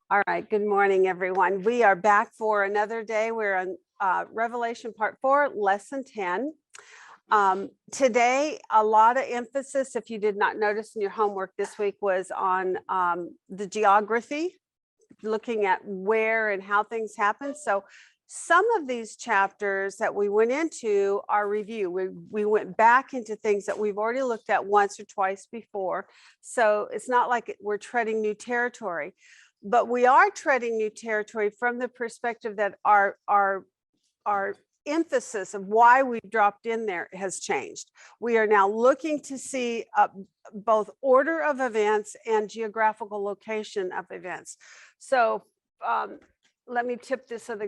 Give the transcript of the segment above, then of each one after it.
All right, good morning, everyone. We are back for another day. We're on Revelation Part 4, Lesson 10. Today, a lot of emphasis, if you did not notice in your homework this week, was on the geography, looking at where and how things happen. So some of these chapters that we went into our review, we went back into things that we've already looked at once or twice before. So it's not like we're treading new territory. But we are treading new territory from the perspective that our emphasis of why we dropped in there has changed. We are now looking to see both order of events and geographical location of events. So let me tip this so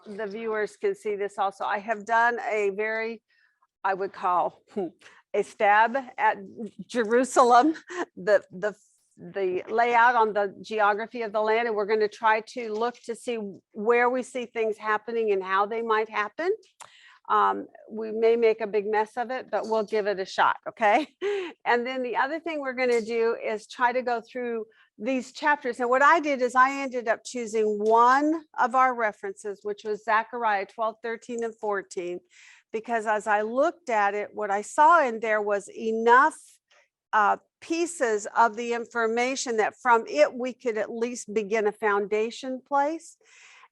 the viewers can see this also. I have done a very, I would call a stab at Jerusalem, the layout on the geography of the land, and we're going to try to look to see where we see things happening and how they might happen. We may make a big mess of it, but we'll give it a shot, okay? And then the other thing we're going to do is try to go through these chapters. And what I did is I ended up choosing one of our references, which was Zechariah 12, 13, and 14, because as I looked at it, what I saw in there was enough pieces of the information that from it we could at least begin a foundation place.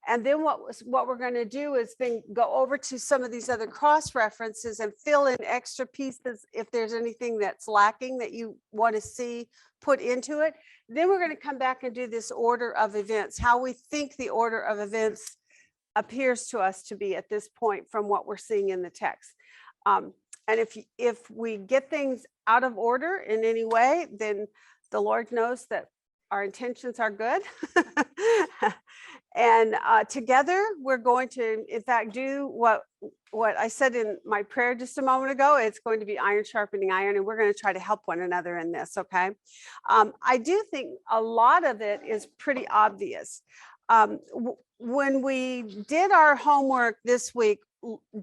And then what we're going to do is then go over to some of these other cross references and fill in extra pieces if there's anything that's lacking that you want to see put into it. Then we're going to come back and do this order of events, how we think the order of events appears to us to be at this point from what we're seeing in the text. And if we get things out of order in any way, then the Lord knows that our intentions are good. And together, we're going to, in fact, do what I said in my prayer just a moment ago. It's going to be iron sharpening iron, and we're going to try to help one another in this, okay? I do think a lot of it is pretty obvious. When we did our homework this week,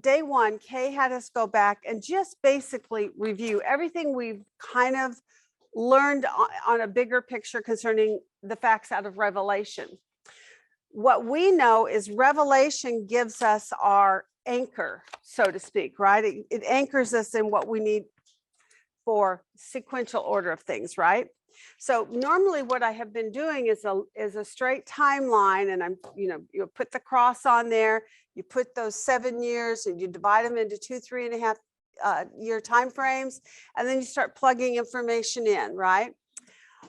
day one, Kay had us go back and just basically review everything we've kind of learned on a bigger picture concerning the facts out of Revelation. What we know is Revelation gives us our anchor, so to speak, right? It anchors us in what we need for sequential order of things, right? So normally what I have been doing is a straight timeline, and you put the cross on there, you put those 7 years and you divide them into 2, 3.5 year time frames, and then you start plugging information in, right?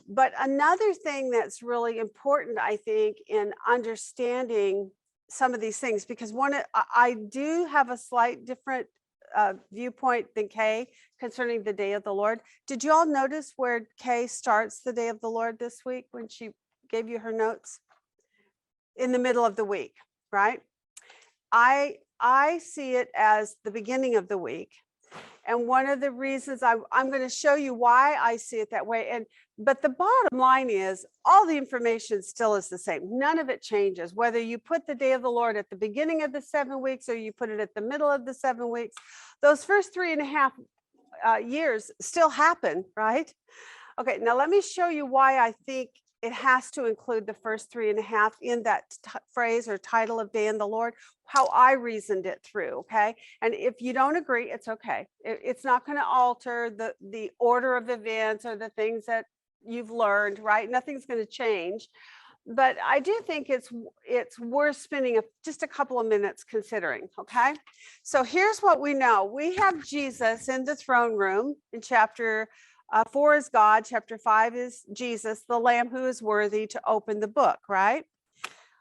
But another thing that's really important, I think, in understanding some of these things, because I do have a slight different viewpoint than Kay concerning the day of the Lord. Did you all notice where Kay starts the day of the Lord this week when she gave you her notes? In the middle of the week, right? I see it as the beginning of the week. And one of the reasons I'm going to show you why I see it that way. But the bottom line is all the information still is the same. None of it changes. Whether you put the day of the Lord at the beginning of the 7 weeks or you put it at the middle of the 7 weeks, those first 3.5 years still happen, right? Okay, now let me show you why I think it has to include the first 3.5 in that phrase or title of Day in the Lord, how I reasoned it through, okay? And if you don't agree, it's okay. It's not going to alter the order of events or the things that you've learned, right? Nothing's going to change. But I do think it's worth spending just a couple of minutes considering, okay? So here's what we know. We have Jesus in the throne room in chapter 4 is God, chapter 5 is Jesus, the Lamb who is worthy to open the book, right?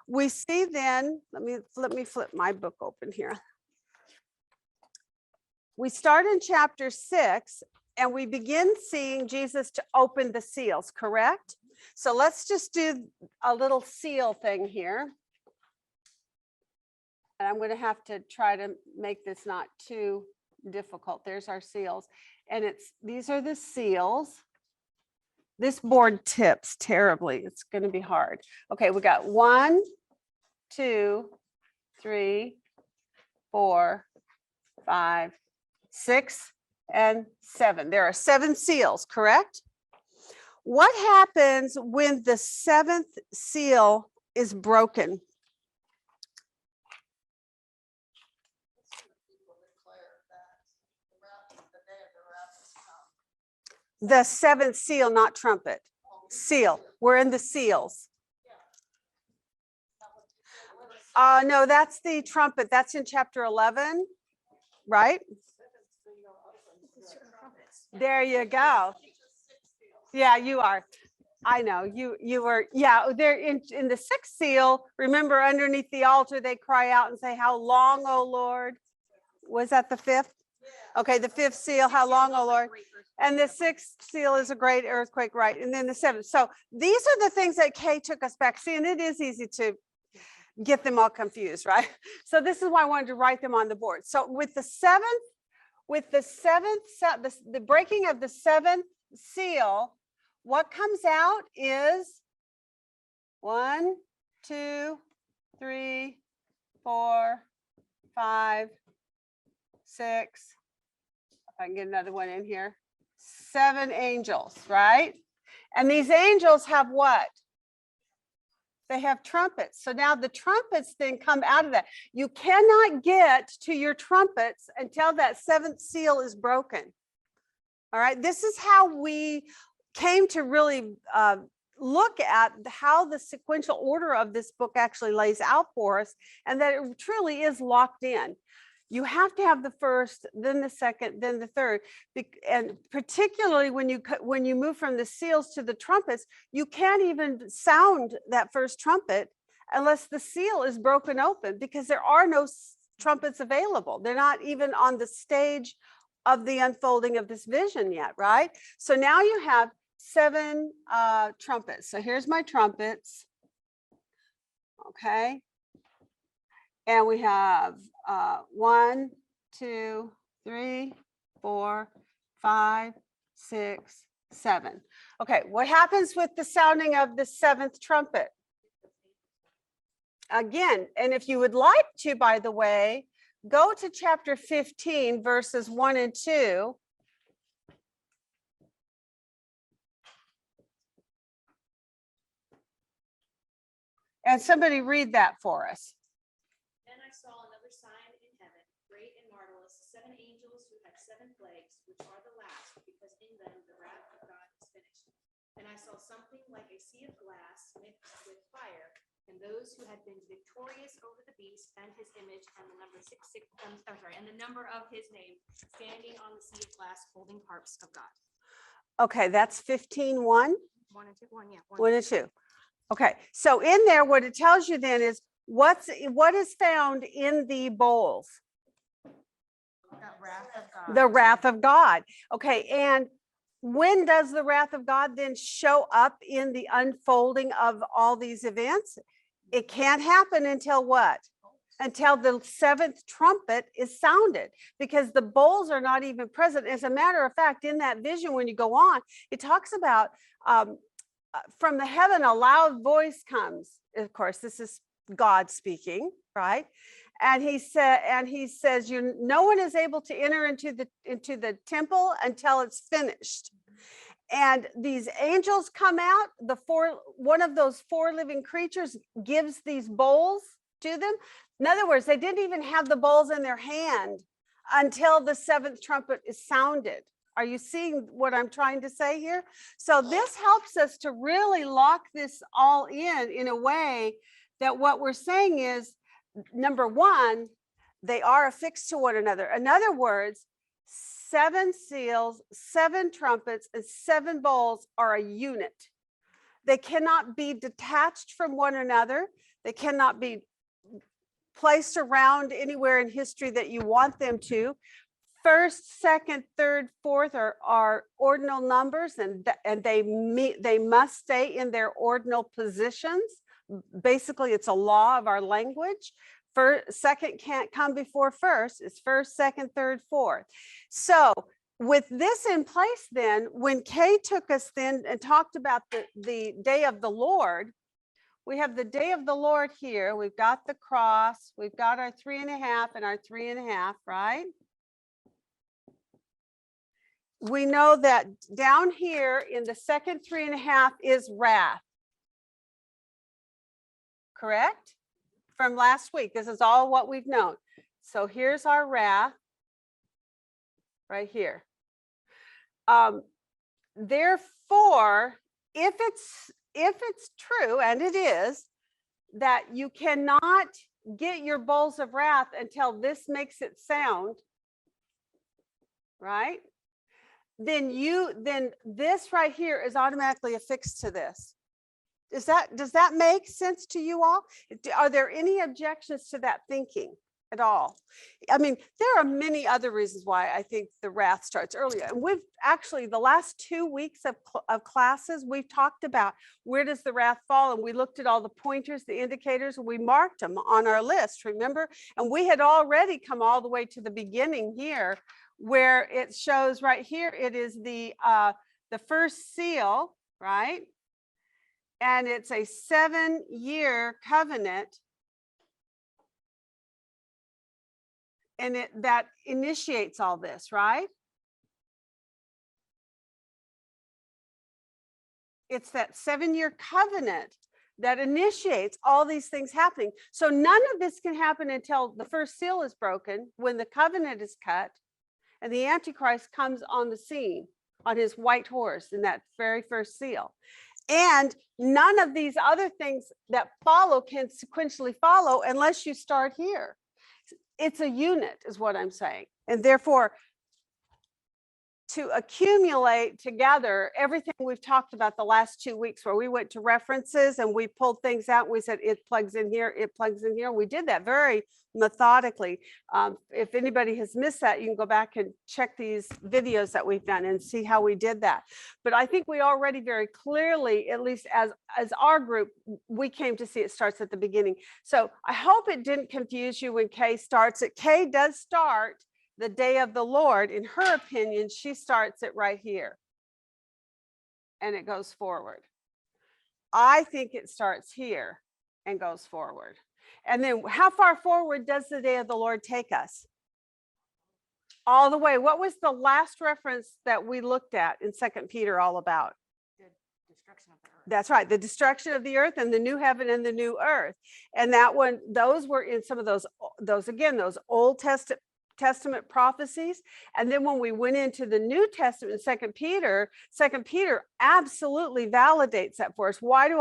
We see then, let me flip my book open here. We start in chapter 6 and we begin seeing Jesus to open the seals, correct? So let's just do a little seal thing here. And I'm going to have to try to make this not too difficult. There's our seals. And these are the seals. This board tips terribly. It's going to be hard. Okay, we got 1, 2, 3, 4, 5, 6, and 7. There are 7 seals, correct? What happens when the 7th seal is broken. The seventh seal, not trumpet. Seal. We're in the seals. No, that's the trumpet. That's in chapter 11, right? There you go. Yeah, you are. I know you were. Yeah, they're in the sixth seal. Remember, underneath the altar, they cry out and say, "How long, O Lord?" Was that the fifth? Okay, the fifth seal, "How long, O Lord?" And the sixth seal is a great earthquake, right? And then the seventh. So these are the things that Kay took us back. See, and it is easy to get them all confused, right? So this is why I wanted to write them on the board. So with the breaking of the seventh seal, what comes out is 1, 2, 3, 4, 5, 6. If I can get another one in here. 7 angels, right? And these angels have what? They have trumpets. So now the trumpets then come out of that. You cannot get to your trumpets until that seventh seal is broken. All right. This is how we came to really look at how the sequential order of this book actually lays out for us, and that it truly is locked in. You have to have the first, then the second, then the third. And particularly when you move from the seals to the trumpets, you can't even sound that first trumpet unless the seal is broken open, because there are no trumpets available. They're not even on the stage of the unfolding of this vision yet, right? So now you have 7 trumpets. So here's my trumpets. Okay. And we have 1, 2, 3, 4, 5, 6, 7. Okay, what happens with the sounding of the 7th trumpet? Again, and if you would like to, by the way, go to chapter 15, verses 1 and 2. And somebody read that for us. I saw another sign in heaven, great and marvelous, 7 angels who had 7 plagues, which are the last, because in them the wrath of God is finished. And I saw something like a sea of glass mixed with fire, and those who had been victorious over the beast and his image, and the number and the number of his name, standing on the sea of glass, holding harps of God. Okay, that's 15:1. 1 and 2, 1, yeah. 1 and 2. Okay, so in there, what it tells you then is what is found in the bowls? The wrath of God. The wrath of God. Okay, and when does the wrath of God then show up in the unfolding of all these events? It can't happen until what? Until the 7th trumpet is sounded, because the bowls are not even present. As a matter of fact, in that vision, when you go on, it talks about from the heaven, a loud voice comes. Of course, this is God speaking, right? And he says, no one is able to enter into the temple until it's finished. And these angels come out. One of those 4 living creatures gives these bowls to them. In other words, they didn't even have the bowls in their hand until the 7th trumpet is sounded. Are you seeing what I'm trying to say here? So this helps us to really lock this all in a way that what we're saying is, number 1, they are affixed to one another. In other words, 7 seals, 7 trumpets, and 7 bowls are a unit. They cannot be detached from one another. They cannot be placed around anywhere in history that you want them to. 1st, 2nd, 3rd, 4th are ordinal numbers, and they must stay in their ordinal positions. Basically, it's a law of our language. 2nd can't come before 1st. It's 1st, 2nd, 3rd, 4th. So with this in place, then, when Kay took us then and talked about the day of the Lord, we have the day of the Lord here. We've got the cross. We've got our 3.5 and our 3.5, right? We know that down here in the second 3.5 is wrath. correct? From last week. This is all what we've known. So here's our wrath right here. Therefore, if it's true, and it is, that you cannot get your bowls of wrath until this makes it sound, right? Then this right here is automatically affixed to this. Does that make sense to you all? Are there any objections to that thinking at all? I mean, there are many other reasons why I think the wrath starts earlier. And we've actually, the last 2 weeks of classes, we've talked about where does the wrath fall? And we looked at all the pointers, the indicators, and we marked them on our list, remember? And we had already come all the way to the beginning here, where it shows right here, it is the first seal, right? And it's a 7-year covenant. And that initiates all this, right? It's that 7-year covenant that initiates all these things happening. So none of this can happen until the first seal is broken, when the covenant is cut, and the Antichrist comes on the scene on his white horse in that very first seal. And none of these other things that follow can sequentially follow unless you start here. It's a unit, is what I'm saying. And therefore, to accumulate together everything we've talked about the last 2 weeks, where we went to references and we pulled things out, we said it plugs in here, it plugs in here. We did that very methodically. If anybody has missed that, you can go back and check these videos that we've done and see how we did that. But I think we already very clearly, at least as our group, we came to see it starts at the beginning. So I hope it didn't confuse you when Kay starts it. Kay does start the day of the Lord. In her opinion, she starts it right here and it goes forward. I think it starts here and goes forward. And then how far forward does the day of the Lord take us? All the way. What was the last reference that we looked at in 2 Peter all about? The destruction of the earth. That's right. The destruction of the earth and the new heaven and the new earth. And that one, those were in some of those Old Testament prophecies. And then when we went into the New Testament, 2 Peter absolutely validates that for us. Why do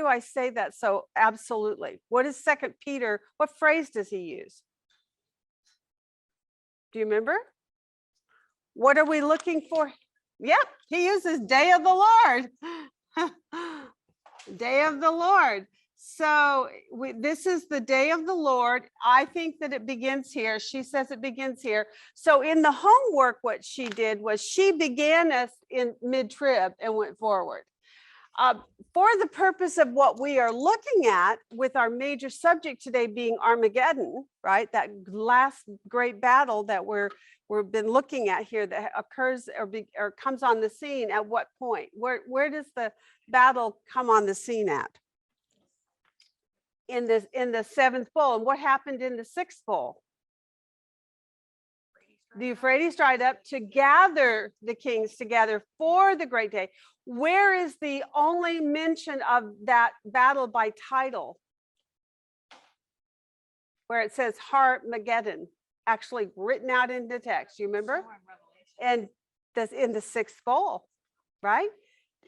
I say that so absolutely? What is 2 Peter? What phrase does he use? Do you remember? What are we looking for? Yep, he uses day of the Lord. Day of the Lord. So this is the day of the Lord. I think that it begins here. She says it begins here. So in the homework, what she did was she began us in mid-trib and went forward. For the purpose of what we are looking at, with our major subject today being Armageddon, right? That last great battle that we've been looking at here that occurs or comes on the scene at what point? Where does the battle come on the scene at? In the 7th bowl. And what happened in the 6th bowl? The Euphrates dried up to gather the kings together for the great day. Where is the only mention of that battle by title? Where it says Armageddon, actually written out in the text. You remember? And in the 6th bowl, right?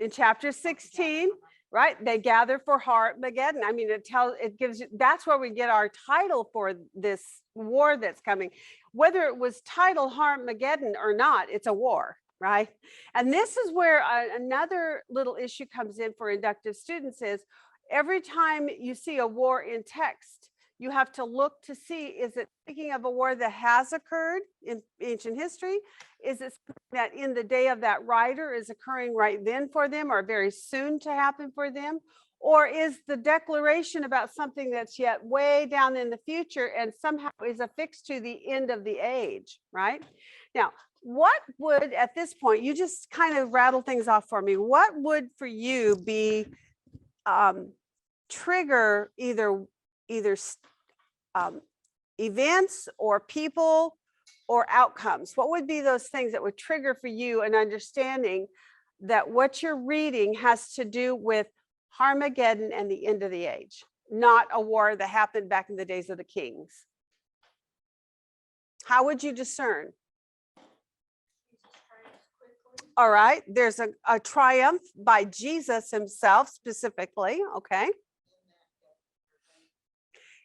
In chapter 16. Right, they gather for Armageddon. I mean, it gives you, that's where we get our title for this war that's coming. Whether it was titled Armageddon or not, it's a war, right? And this is where another little issue comes in for inductive students is every time you see a war in text, you have to look to see, is it speaking of a war that has occurred in ancient history? Is it that in the day of that writer is occurring right then for them or very soon to happen for them? Or is the declaration about something that's yet way down in the future and somehow is affixed to the end of the age, right? Now, what would, at this point, you just kind of rattle things off for me. What would for you be trigger either events or people or outcomes? What would be those things that would trigger for you an understanding that what you're reading has to do with Armageddon and the end of the age? not a war that happened back in the days of the kings? How would you discern? All right, there's a triumph by Jesus himself specifically, okay?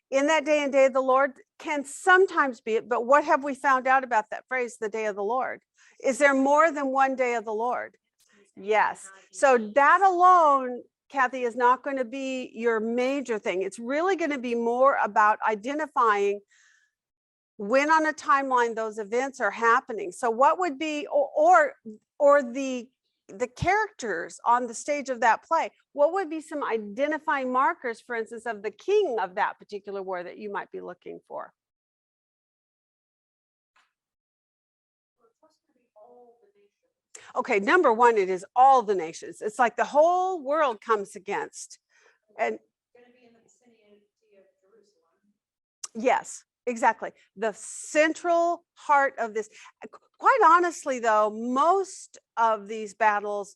In that day and day of the Lord can sometimes be it, but what have we found out about that phrase, the day of the Lord? Is there more than one day of the Lord? Yes. So that alone, Kathy, is not going to be your major thing. It's really going to be more about identifying when on a timeline those events are happening. So what would be, or the characters on the stage of that play, what would be some identifying markers, for instance, of the king of that particular war that you might be looking for? Okay, number one, it is all the nations. It's like the whole world comes against. And Gonna be in the vicinity of Jerusalem. yes, exactly. The central heart of this. Quite honestly, though, most of these battles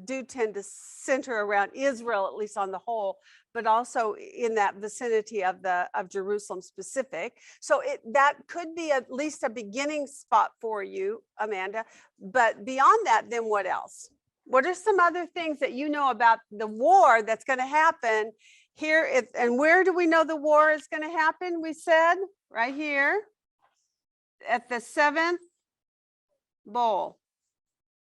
do tend to center around Israel, at least on the whole, but also in that vicinity of Jerusalem specific. So that could be at least a beginning spot for you, Amanda. But beyond that, then what else? What are some other things that you know about the war that's going to happen here? And where do we know the war is going to happen? We said right here at the seventh bowl.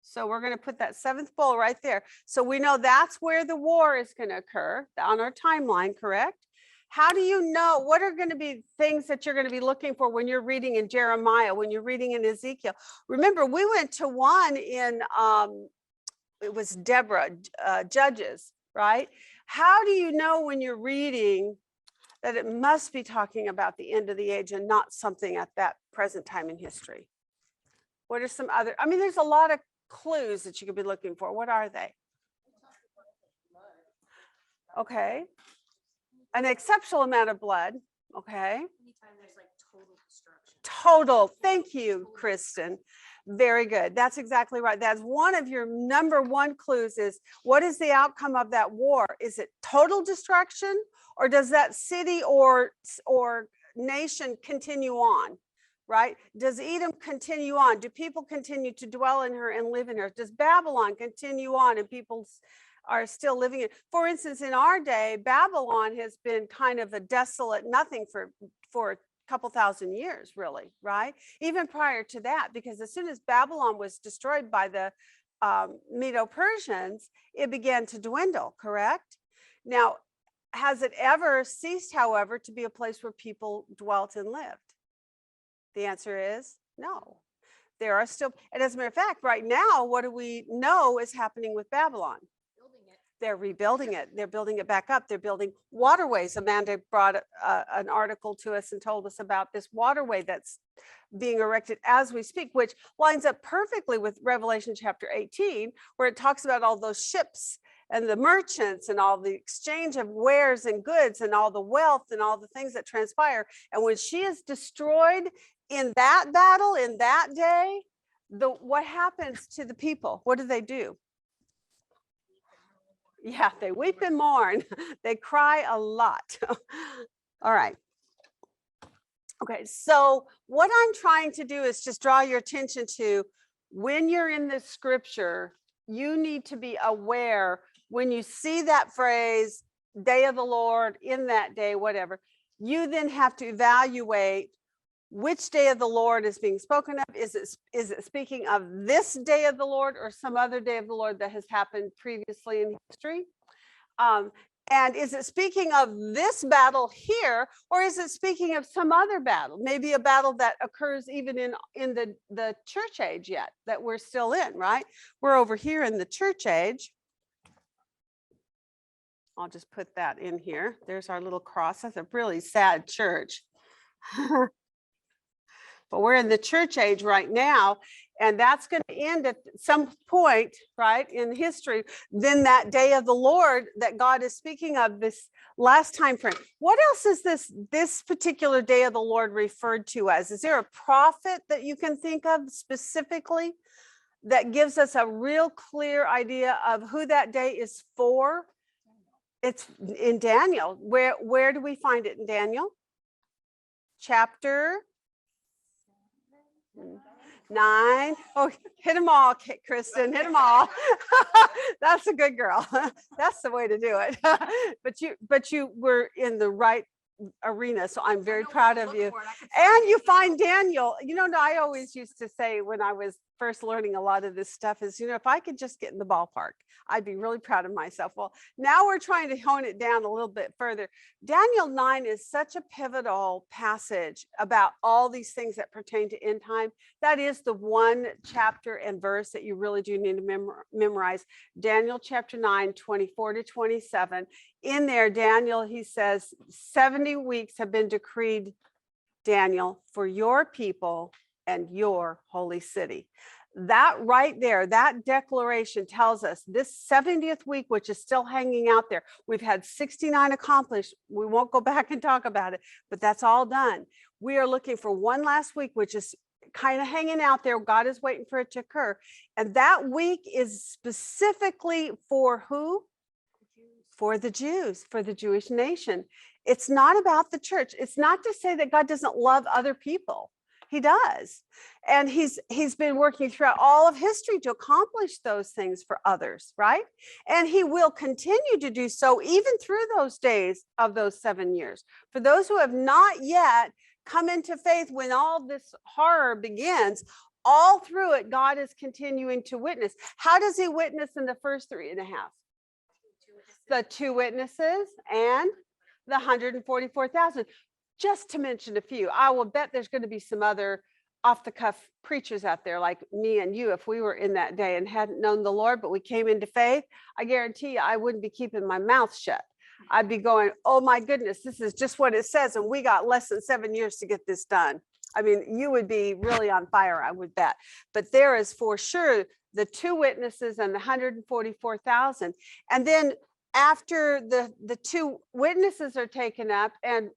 So we're going to put that seventh bowl right there. So we know that's where the war is going to occur on our timeline, correct? How do you know what are going to be things that you're going to be looking for when you're reading in Jeremiah, when you're reading in Ezekiel? Remember, we went to one in, it was Deborah, Judges, right? How do you know when you're reading that it must be talking about the end of the age and not something at that present time in history? What are some other, I mean, there's a lot of clues that you could be looking for. What are they? Okay. An exceptional amount of blood. Okay. Anytime there's like total destruction. Total. Thank you, Kristen. Very good. That's exactly right. That's one of your number one clues is what is the outcome of that war? Is it total destruction, or does that city or nation continue on? Right? Does Edom continue on? Do people continue to dwell in her and live in her? Does Babylon continue on and people are still living in? For instance, in our day, Babylon has been kind of a desolate nothing for a couple thousand years, really, right? Even prior to that, because as soon as Babylon was destroyed by the Medo-Persians, it began to dwindle, correct? Now, has it ever ceased, however, to be a place where people dwelt and lived? The answer is no. There are still, and as a matter of fact, right now, what do we know is happening with Babylon? They're rebuilding it. They're building it back up. They're building waterways. Amanda brought an article to us and told us about this waterway that's being erected as we speak, which lines up perfectly with Revelation chapter 18, where it talks about all those ships and the merchants and all the exchange of wares and goods and all the wealth and all the things that transpire. And when she is destroyed in that battle, in that day, what happens to the people? What do? Yeah, they weep and mourn. They cry a lot. All right. Okay, so what I'm trying to do is just draw your attention to when you're in the scripture, you need to be aware when you see that phrase, day of the Lord, in that day, whatever, you then have to evaluate which day of the Lord is being spoken of. Is it speaking of this day of the Lord or some other day of the Lord that has happened previously in history? And is it speaking of this battle here, or is it speaking of some other battle? Maybe a battle that occurs even in the church age yet that we're still in, right? We're over here in the church age. I'll just put that in here. There's our little cross. That's a really sad church. But we're in the church age right now, and that's going to end at some point, right, in history. Then that day of the Lord that God is speaking of, this last time frame. What else is this particular day of the Lord referred to as? Is there a prophet that you can think of specifically that gives us a real clear idea of who that day is for? It's in Daniel. Where do we find it in Daniel? Chapter 9. Oh, hit them all, Kristen, hit them all. That's a good girl. That's the way to do it. But you were in the right arena, so I'm very proud of you. And you find Daniel. I always used to say when I was first learning a lot of this stuff is, if I could just get in the ballpark, I'd be really proud of myself. Well, now we're trying to hone it down a little bit further. Daniel 9 is such a pivotal passage about all these things that pertain to end time. That is the one chapter and verse that you really do need to memorize. Daniel chapter 9, 24 to 27. In there, Daniel, he says, 70 weeks have been decreed, Daniel, for your people and your holy city. That right there, that declaration tells us this 70th week, which is still hanging out there. We've had 69 accomplished. We won't go back and talk about it, but that's all done. We are looking for one last week, which is kind of hanging out there. God is waiting for it to occur. And that week is specifically for who? For the Jews, for the Jewish nation. It's not about the church. It's not to say that God doesn't love other people. He does. And he's been working throughout all of history to accomplish those things for others, right? And he will continue to do so even through those days of those 7 years. For those who have not yet come into faith when all this horror begins, all through it, God is continuing to witness. How does he witness in the first 3.5? The 2 witnesses and the 144,000. Just to mention a few. I will bet there's going to be some other off-the-cuff preachers out there like me and you. If we were in that day and hadn't known the Lord, but we came into faith, I guarantee you I wouldn't be keeping my mouth shut. I'd be going, oh my goodness, this is just what it says. And we got less than 7 years to get this done. I mean, you would be really on fire, I would bet. But there is for sure the 2 witnesses and the 144,000. And then after the 2 witnesses are taken up and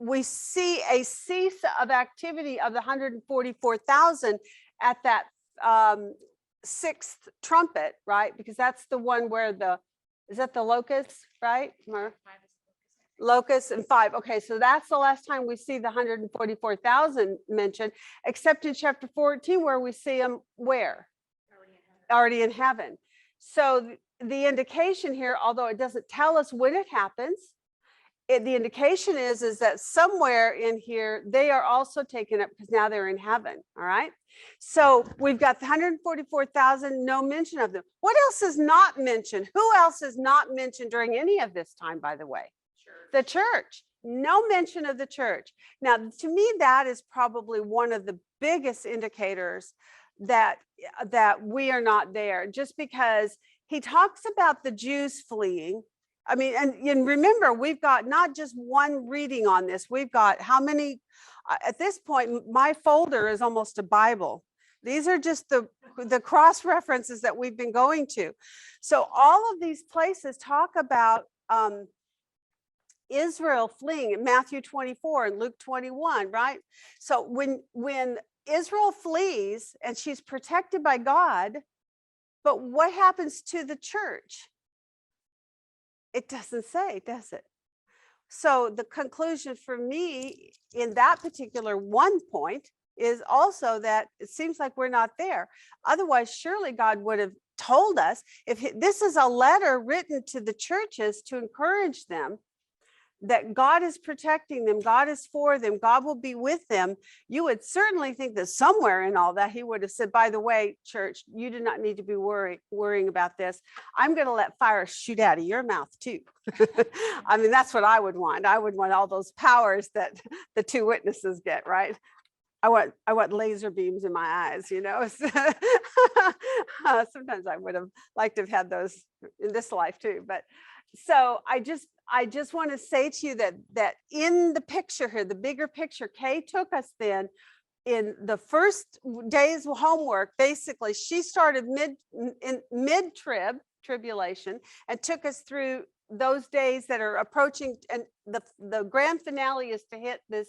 we see a cease of activity of the 144,000 at that 6th trumpet, right? Because that's the one where is that the locusts, right? Locusts and 5. Okay, so that's the last time we see the 144,000 mentioned, except in chapter 14 where we see them where? Already in heaven. So the indication here, although it doesn't tell us when it happens, the indication is that somewhere in here, they are also taken up because now they're in heaven. All right. So we've got the 144,000, no mention of them. What else is not mentioned? Who else is not mentioned during any of this time, by the way? Church. The church. No mention of the church. Now, to me, that is probably one of the biggest indicators that we are not there, just because he talks about the Jews fleeing. I mean, and remember, we've got not just one reading on this. We've got how many, at this point, my folder is almost a Bible. These are just the cross references that we've been going to. So all of these places talk about Israel fleeing in Matthew 24 and Luke 21, right? So when Israel flees and she's protected by God, but what happens to the church? It doesn't say, does it? So the conclusion for me in that particular one point is also that it seems like we're not there. Otherwise, surely God would have told us, if this is a letter written to the churches to encourage them that God is protecting them, God is for them, God will be with them, you would certainly think that somewhere in all that he would have said, by the way, church, you do not need to be worrying about this. I'm going to let fire shoot out of your mouth too. I mean, that's what I would want. I would want all those powers that the 2 witnesses get, right? I want laser beams in my eyes, you know. Sometimes I would have liked to have had those in this life too. But so I just want to say to you that in the picture here, the bigger picture, Kay took us then in the first day's homework. Basically, she started mid-tribulation and took us through those days that are approaching. And the grand finale is to hit this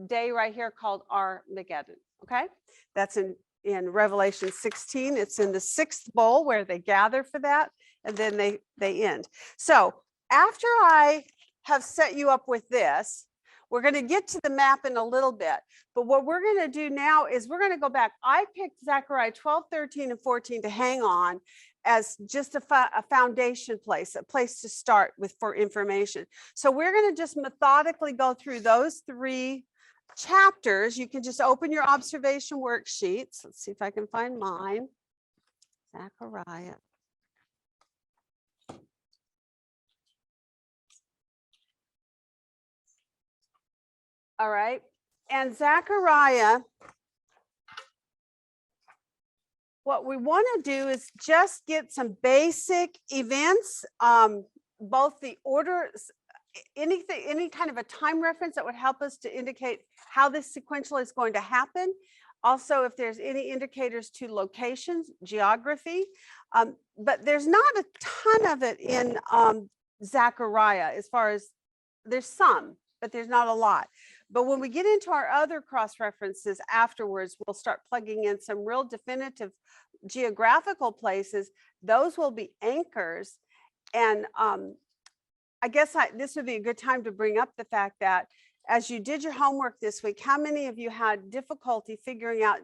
day right here called Armageddon. Okay, that's in Revelation 16. It's in the 6th bowl where they gather for that, and then they end. So after I have set you up with this, we're going to get to the map in a little bit. But what we're going to do now is we're going to go back. I picked Zechariah 12, 13, and 14 to hang on as just a foundation place, a place to start with for information. So we're going to just methodically go through those 3 chapters. You can just open your observation worksheets. Let's see if I can find mine. Zechariah. All right. And Zechariah, what we want to do is just get some basic events, both the order, anything, any kind of a time reference that would help us to indicate how this sequential is going to happen. Also, if there's any indicators to locations, geography, but there's not a ton of it in Zechariah, as far as there's some, but there's not a lot. But when we get into our other cross references afterwards, we'll start plugging in some real definitive geographical places. Those will be anchors. And I guess this would be a good time to bring up the fact that as you did your homework this week, how many of you had difficulty figuring out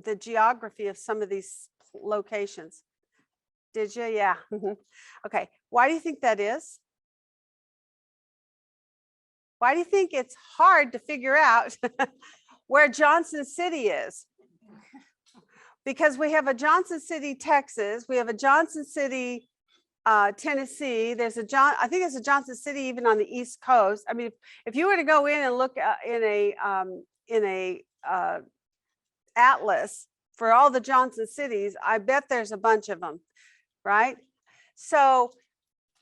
the geography of some of these locations? Did you? Yeah. Okay. Why do you think that is? Why do you think it's hard to figure out where Johnson City is? Because we have a Johnson City, Texas. We have a Johnson City, Tennessee. There's a I think there's a Johnson City even on the East Coast. I mean, if you were to go in and look in a atlas for all the Johnson cities, I bet there's a bunch of them, right? So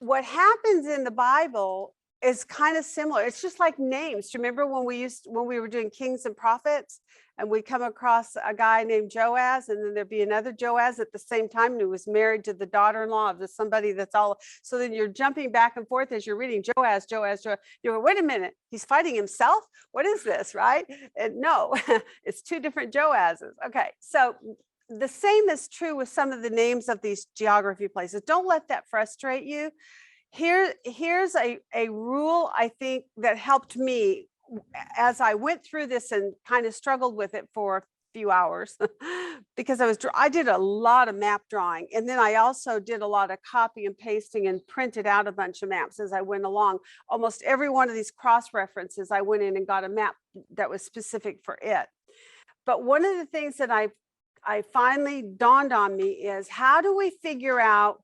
what happens in the Bible is kind of similar. It's just like names. Do you remember when we were doing kings and prophets, and we come across a guy named Joaz, and then there'd be another Joaz at the same time, and he was married to the daughter-in-law of somebody that's all. So then you're jumping back and forth as you're reading Joaz. You go, wait a minute, he's fighting himself? What is this, right? And no, it's 2 different Joazes. Okay, so the same is true with some of the names of these geography places. Don't let that frustrate you. Here's a rule, I think, that helped me as I went through this and kind of struggled with it for a few hours because I did a lot of map drawing, and then I also did a lot of copy and pasting and printed out a bunch of maps as I went along. Almost every one of these cross references, I went in and got a map that was specific for it. But one of the things that I finally dawned on me is, how do we figure out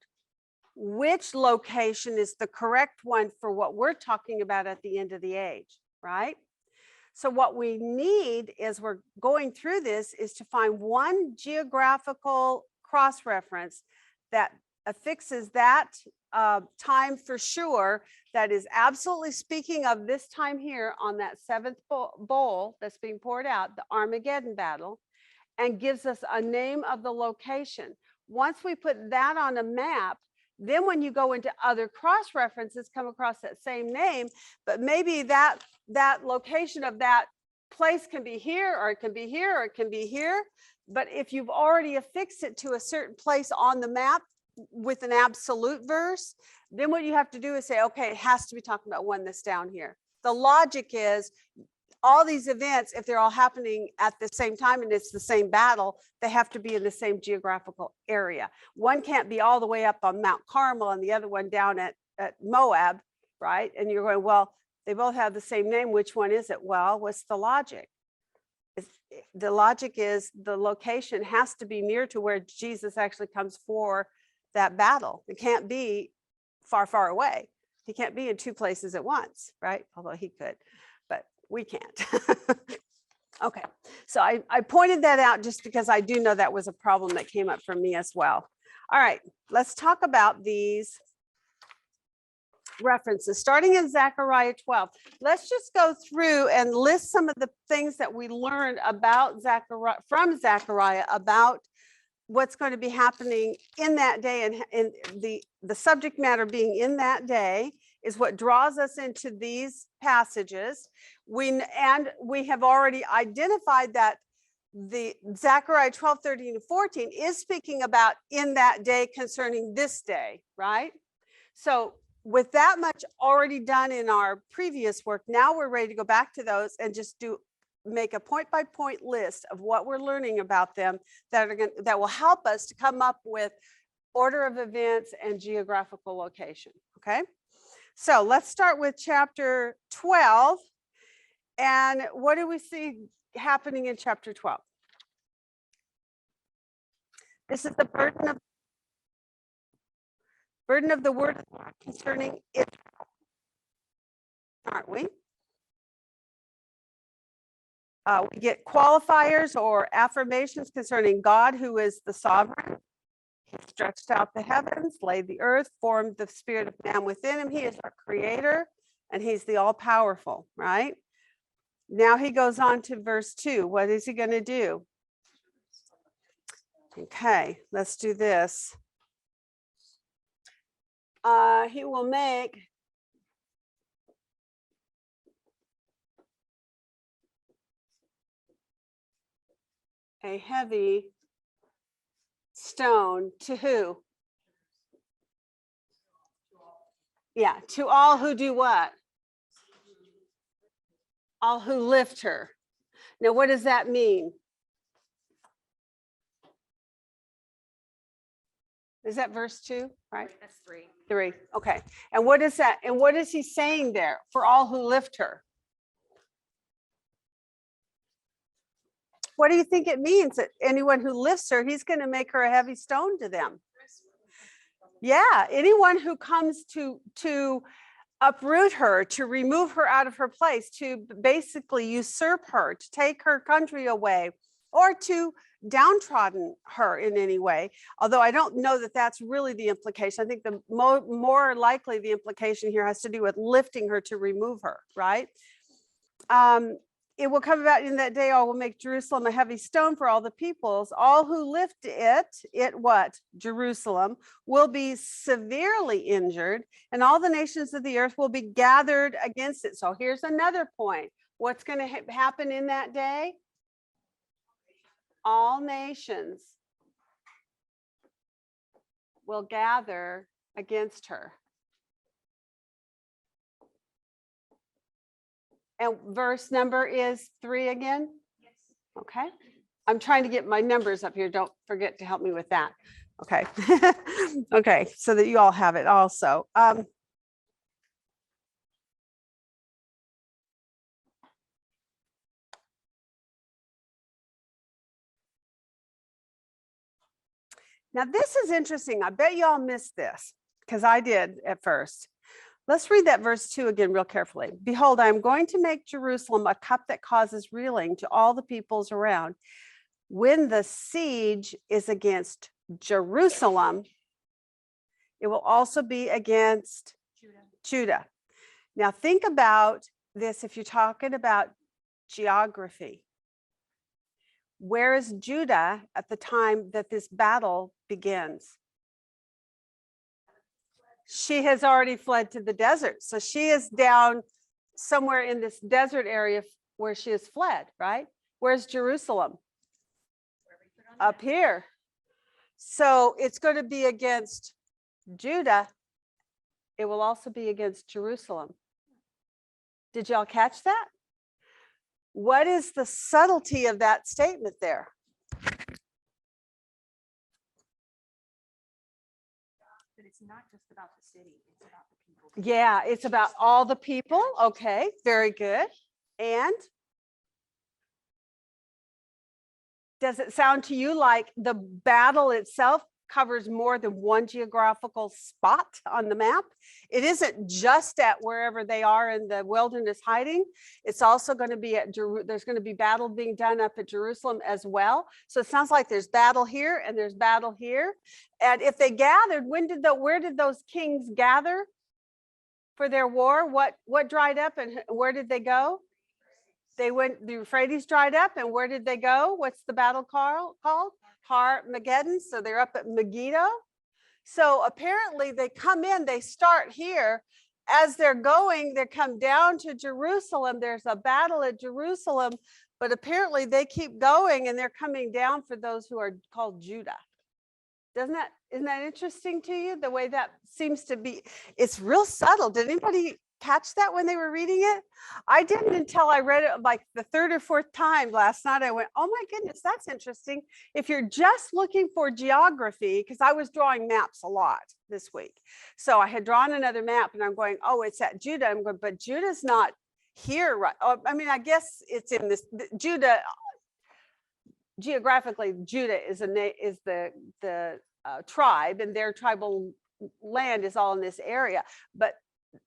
which location is the correct one for what we're talking about at the end of the age, right? So what we need is, we're going through this, is to find one geographical cross-reference that affixes that time for sure, that is absolutely speaking of this time here on that 7th bowl that's being poured out, the Armageddon battle, and gives us a name of the location. Once we put that on a map, then when you go into other cross references, come across that same name, but maybe that location of that place can be here, or it can be here, or it can be here. But if you've already affixed it to a certain place on the map with an absolute verse, then what you have to do is say, okay, it has to be talking about one that's down here. The logic is, all these events, if they're all happening at the same time and it's the same battle, they have to be in the same geographical area. One can't be all the way up on Mount Carmel and the other one down at Moab, right? And you're going, well, they both have the same name. Which one is it? Well, what's the logic? The logic is, the location has to be near to where Jesus actually comes for that battle. It can't be far, far away. He can't be in 2 places at once, right? Although he could. We can't. Okay, so I pointed that out just because I do know that was a problem that came up for me as well. All right, let's talk about these references, starting in Zechariah 12. Let's just go through and list some of the things that we learned about Zechariah about what's going to be happening in that day, and the subject matter being in that day is what draws us into these passages. We have already identified that the Zechariah 12, 13, and 14 is speaking about in that day concerning this day, right? So with that much already done in our previous work, now we're ready to go back to those and just make a point by point list of what we're learning about them that will help us to come up with order of events and geographical location. Okay, so let's start with chapter 12. And what do we see happening in chapter 12? This is the burden of the word concerning Israel, aren't we? We get qualifiers or affirmations concerning God, who is the sovereign. He stretched out the heavens, laid the earth, formed the spirit of man within him. He is our creator, and he's the all-powerful, right? Now he goes on to verse 2. What is he going to do? Okay, let's do this. He will make a heavy stone to who? Yeah, to all who do what? All who lift her. Now, what does that mean? Is that verse 2, right? That's 3. 3. Okay. And what is that? And what is he saying there? For all who lift her. What do you think it means? That anyone who lifts her, he's going to make her a heavy stone to them. Yeah, anyone who comes to uproot her, to remove her out of her place, to basically usurp her, to take her country away, or to downtrodden her in any way. Although I don't know that that's really the implication. I think the more likely the implication here has to do with lifting her to remove her, right? It will come about in that day, I will make Jerusalem a heavy stone for all the peoples. All who lift it what? Jerusalem, will be severely injured, and all the nations of the earth will be gathered against it. So here's another point. What's going to happen in that day? All nations will gather against her. And verse number is 3 again? Yes. Okay. I'm trying to get my numbers up here. Don't forget to help me with that. Okay. Okay, so that you all have it also. Now this is interesting. I bet you all missed this because I did at first. Let's read that verse 2 again real carefully. Behold, I am going to make Jerusalem a cup that causes reeling to all the peoples around. When the siege is against Jerusalem, it will also be against Judah. Now think about this if you're talking about geography. Where is Judah at the time that this battle begins? She has already fled to the desert. So she is down somewhere in this desert area where she has fled, right? Where's Jerusalem? Up here. So it's going to be against Judah. It will also be against Jerusalem. Did y'all catch that? What is the subtlety of that statement there? But it's not just about the city, it's about the people. Yeah, it's about all the people. Okay, very good. And does it sound to you like the battle itself covers more than one geographical spot on the map? It isn't just at wherever they are in the wilderness hiding. It's also going to be at there's going to be battle being done up at Jerusalem as well. So it sounds like there's battle here and there's battle here. And if they gathered, where did those kings gather for their war? What dried up and where did they go? They went, the Euphrates dried up, and where did they go? What's the battle called? Armageddon. So they're up at Megiddo. So apparently they come in, they start here. As they're going, they come down to Jerusalem. There's a battle at Jerusalem, but apparently they keep going and they're coming down for those who are called Judah. Isn't that interesting to you? The way that seems to be, it's real subtle. Did anybody catch that when they were reading it? I didn't until I read it like the third or fourth time last night. I went, oh my goodness, that's interesting. If you're just looking for geography, because I was drawing maps a lot this week. So I had drawn another map and I'm going, oh, it's at Judah. I'm going, but Judah's not here, right? Oh, I mean, I guess it's in this Judah. Geographically, Judah is the tribe, and their tribal land is all in this area. But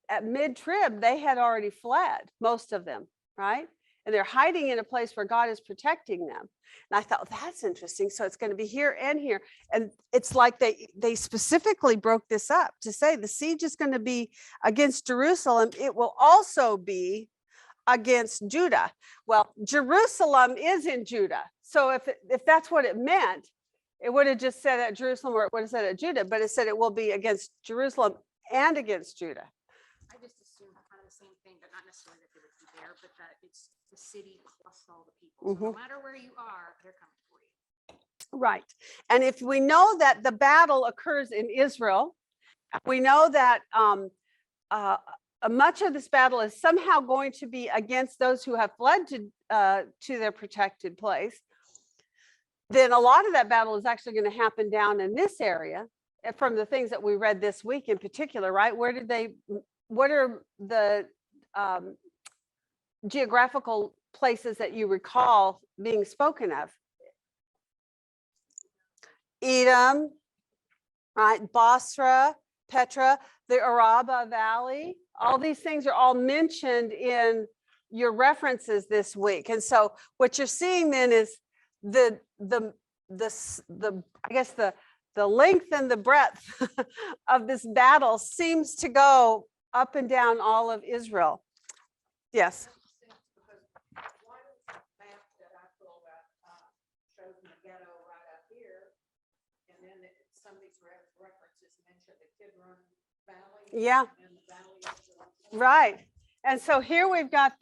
at mid-trib, they had already fled, most of them, right? And they're hiding in a place where God is protecting them. And I thought, that's interesting. So it's going to be here and here. And it's like they specifically broke this up to say the siege is going to be against Jerusalem. It will also be against Judah. Well, Jerusalem is in Judah. So if that's what it meant, it would have just said at Jerusalem, or it would have said at Judah, but it said it will be against Jerusalem and against Judah. I just assumed kind of the same thing, but not necessarily that they would be there, but that it's the city plus all the people. So no matter where you are, they're coming for you. Right. And if we know that the battle occurs in Israel, we know that much of this battle is somehow going to be against those who have fled to their protected place, then a lot of that battle is actually going to happen down in this area. And from the things that we read this week in particular, right? What are the geographical places that you recall being spoken of? Edom, right? Basra, Petra, the Araba Valley. All these things are all mentioned in your references this week. And so what you're seeing then is the I guess the length and the breadth of this battle seems to go up and down all of Israel. Yes. Yeah. Right. And so here we've got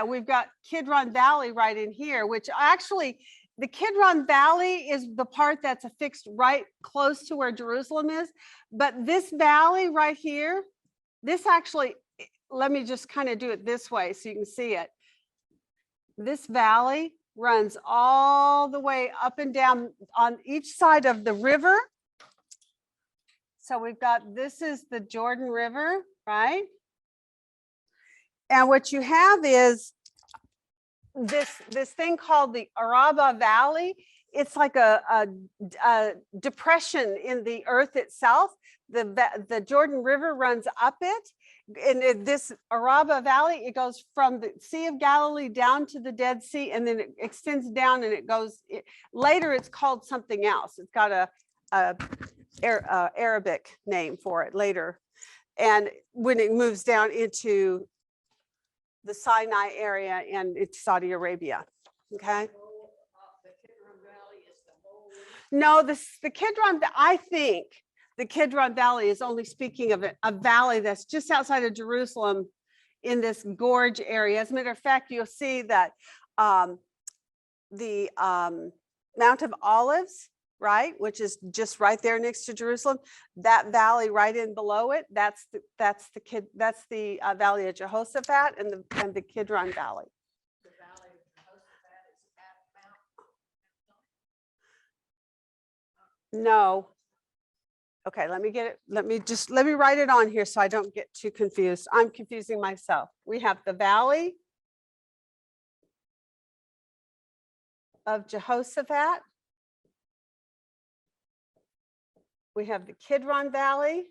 we've got Kidron Valley right in here, which actually the Kidron Valley is the part that's affixed right close to where Jerusalem is. But this valley right here, this actually, let me just kind of do it this way so you can see it. This valley runs all the way up and down on each side of the river. So we've got, this is the Jordan River, right? And what you have is this thing called the Araba Valley. It's like a depression in the earth itself. The Jordan River runs up it. And this Araba Valley, it goes from the Sea of Galilee down to the Dead Sea, and then it extends down and it goes, later it's called something else. It's got a Arabic name for it later. And when it moves down into the Sinai area and it's Saudi Arabia, okay? No, the Kidron, I think the Kidron Valley is only speaking of a valley that's just outside of Jerusalem in this gorge area. As a matter of fact, you'll see that the Mount of Olives, right, which is just right there next to Jerusalem, that valley right in below it, that's the Valley of Jehoshaphat and the Kidron Valley. The Valley of Jehoshaphat is at Mount. No. Okay, let me get it. Let me write it on here so I don't get too confused. I'm confusing myself. We have the Valley of Jehoshaphat. We have the Kidron Valley.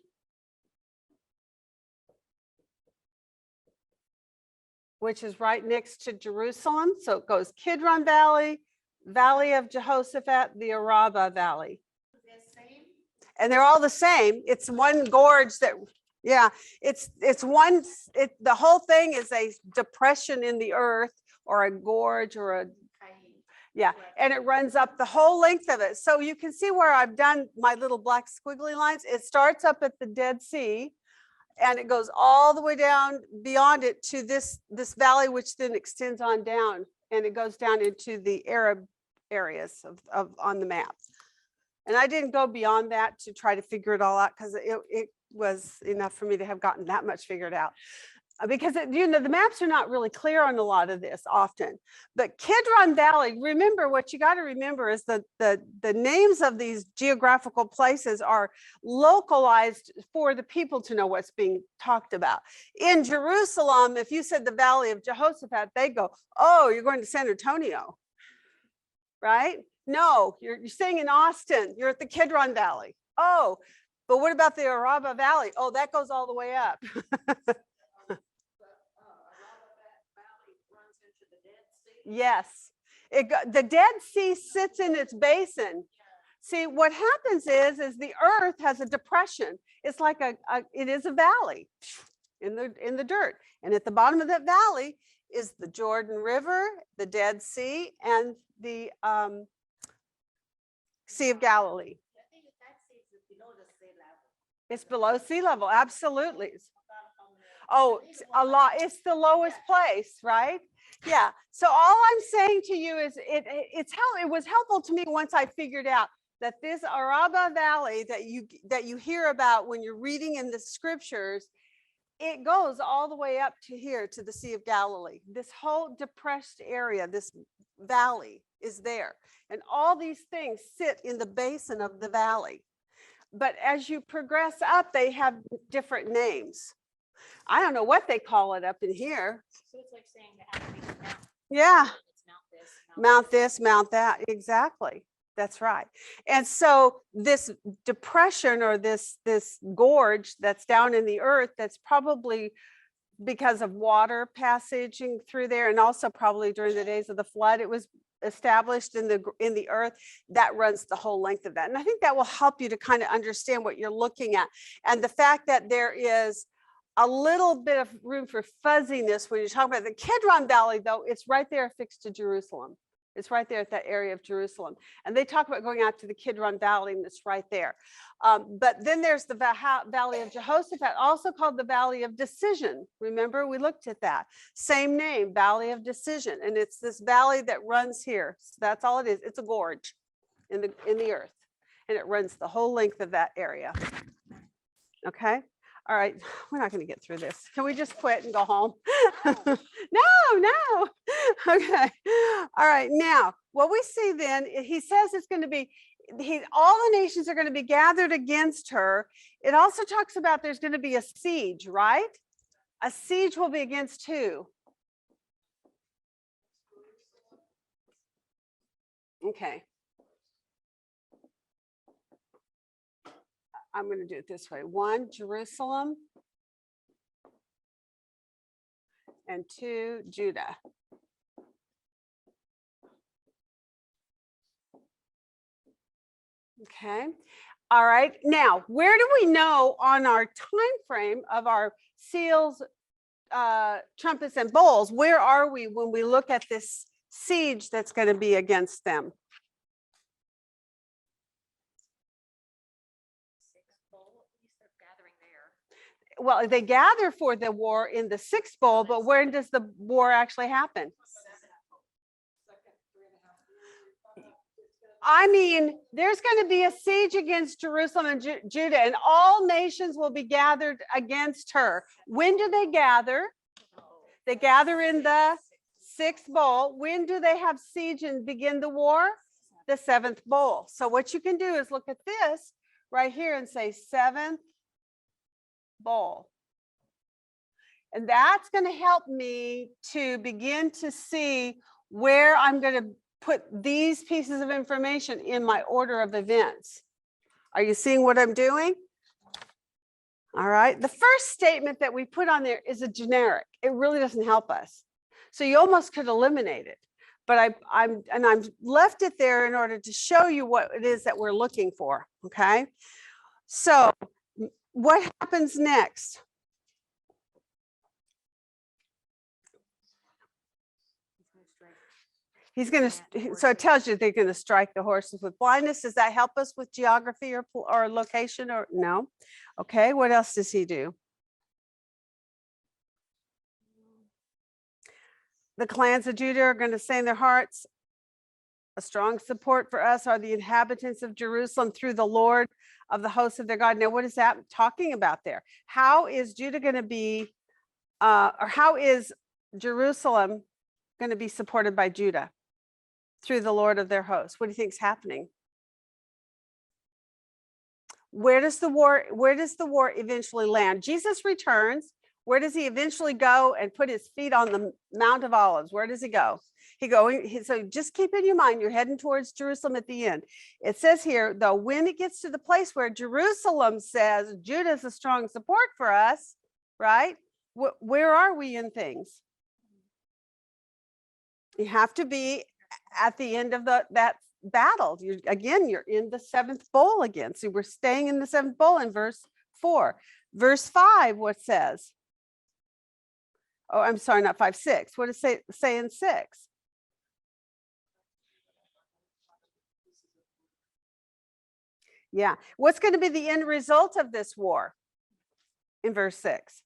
Which is right next to Jerusalem. So it goes Kidron Valley, Valley of Jehoshaphat, the Araba Valley. And they're all the same. It's one gorge that, yeah, the whole thing is a depression in the earth or a gorge or yeah, and it runs up the whole length of it. So you can see where I've done my little black squiggly lines. It starts up at the Dead Sea and it goes all the way down beyond it to this valley, which then extends on down and it goes down into the Arab areas of on the map. And I didn't go beyond that to try to figure it all out because it was enough for me to have gotten that much figured out. Because the maps are not really clear on a lot of this often. But Kidron Valley, remember, what you got to remember is that the names of these geographical places are localized for the people to know what's being talked about. In Jerusalem, if you said the Valley of Jehoshaphat, they go, oh, you're going to San Antonio, right? No, you're staying in Austin. You're at the Kidron Valley. Oh, but what about the Araba Valley? Oh, that goes all the way up. Yes, the Dead Sea sits in its basin. See, what happens is the earth has a depression. It's like it is a valley in the dirt. And at the bottom of that valley is the Jordan River, the Dead Sea, and the Sea of Galilee. It's below sea level, absolutely. Oh, a lot. It's the lowest place, right? Yeah. So all I'm saying to you is it was helpful to me once I figured out that this Araba Valley that you hear about when you're reading in the scriptures, it goes all the way up to here to the Sea of Galilee. This whole depressed area, this valley is there. And all these things sit in the basin of the valley. But as you progress up, they have different names. I don't know what they call it up in here. So it's like saying the Appalachian Mountain. Yeah. It's Mount this, Mount that. Exactly. That's right. And so this depression or this gorge that's down in the earth, that's probably because of water passaging through there, and also probably during the days of the flood, it was established in the earth, that runs the whole length of that. And I think that will help you to kind of understand what you're looking at. And the fact that there is a little bit of room for fuzziness when you're talking about the Kidron Valley, though, it's right there affixed to Jerusalem. It's right there at that area of Jerusalem. And they talk about going out to the Kidron Valley, and it's right there. But then there's the Valley of Jehoshaphat, also called the Valley of Decision. Remember, we looked at that. Same name, Valley of Decision. And it's this valley that runs here. So that's all it is. It's a gorge in the earth. And it runs the whole length of that area. Okay. All right, we're not going to get through this. Can we just quit and go home? No. Okay. All right. Now, what we see then, he says it's going to be, all the nations are going to be gathered against her. It also talks about there's going to be a siege, right? A siege will be against who? Okay. I'm going to do it this way. 1, Jerusalem, and 2, Judah. Okay. All right. Now, where do we know on our time frame of our seals, trumpets, and bowls, where are we when we look at this siege that's going to be against them? Well, they gather for the war in the 6th bowl, but when does the war actually happen? I mean, there's going to be a siege against Jerusalem and Judah, and all nations will be gathered against her. When do they gather? They gather in the 6th bowl. When do they have siege and begin the war? The 7th bowl. So what you can do is look at this right here and say 7th bowl. And that's going to help me to begin to see where I'm going to put these pieces of information in my order of events. Are you seeing what I'm doing? All right. The first statement that we put on there is a generic. It really doesn't help us. So you almost could eliminate it. But I'm left it there in order to show you what it is that we're looking for. Okay. So what happens next? He's going to, so it tells you they're going to strike the horses with blindness. Does that help us with geography or location or no? Okay, what else does he do? The clans of Judah are going to say in their hearts, A strong support for us are the inhabitants of Jerusalem through the Lord of the hosts of their God. Now, what is that talking about there? How is Judah going to be, or how is Jerusalem going to be supported by Judah? Through the Lord of their hosts. What do you think is happening? Where does the war eventually land? Jesus returns. Where does he eventually go and put his feet on the Mount of Olives? Where does he go? So just keep in your mind, you're heading towards Jerusalem at the end. It says here, though, when it gets to the place where Jerusalem says Judah is a strong support for us, right? Where are we in things? You have to be at the end of that battle. You're in the seventh bowl again. So we're staying in the seventh bowl in verse 4. Verse 5, what says? Oh, I'm sorry, not 5, 6. What does it say in 6? Yeah. What's going to be the end result of this war? In verse 6.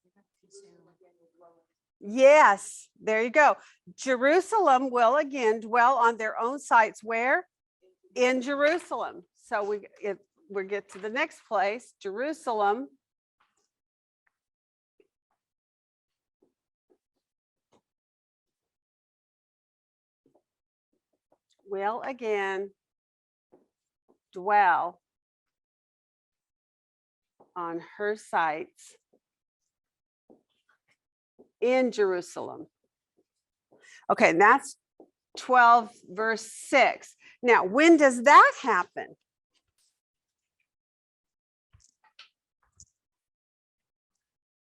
Yes, there you go. Jerusalem will again dwell on their own sites. Where? In Jerusalem. So we get to the next place, Jerusalem. Will again dwell on her sites in Jerusalem. Okay, and that's 12 verse 6. Now, when does that happen?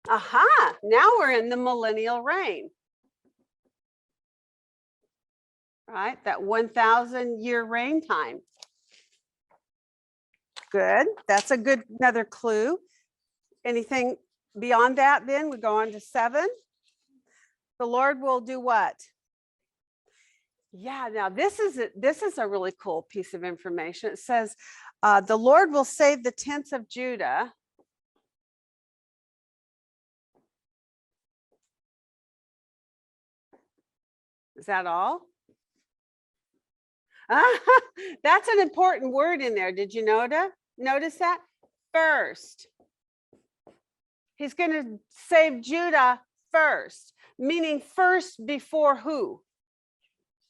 Aha, now we're in the millennial reign. Right, that 1,000-year reign time. Good, that's another clue. Anything beyond that then? We go on to 7. The Lord will do what? Yeah, now this is a really cool piece of information. It says, the Lord will save the tents of Judah. Is that all? That's an important word in there. Did you notice that? First. He's going to save Judah first, meaning first before who?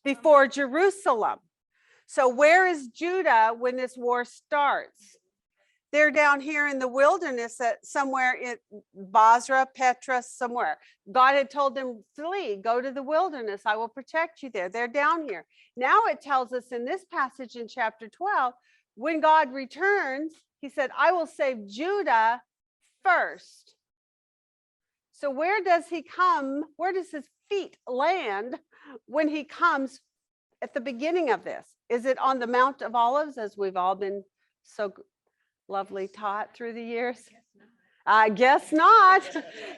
Before Jerusalem. So where is Judah when this war starts? They're down here in the wilderness at somewhere in Basra, Petra, somewhere. God had told them, flee, go to the wilderness. I will protect you there. They're down here. Now it tells us in this passage in chapter 12, when God returns, he said, I will save Judah first. So where does he come? Where does his feet land when he comes at the beginning of this? Is it on the Mount of Olives, as we've all been so lovely taught through the years? I guess not.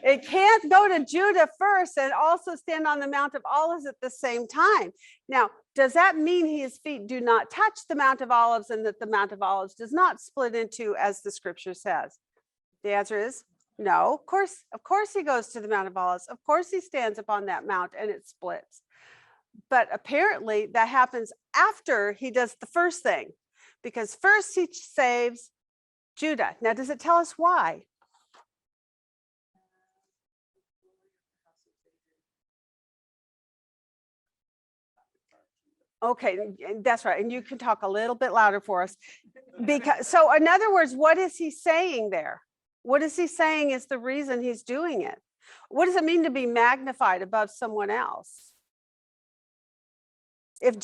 It can't go to Judah first and also stand on the Mount of Olives at the same time. Now, does that mean his feet do not touch the Mount of Olives and that the Mount of Olives does not split into, as the scripture says? The answer is no. Of course he goes to the Mount of Olives. Of course he stands upon that mount and it splits. But apparently that happens after he does the first thing, because first he saves Judah. Now, does it tell us why? Okay, that's right. And you can talk a little bit louder for us. So in other words, what is he saying there? What is he saying is the reason he's doing it? What does it mean to be magnified above someone else? If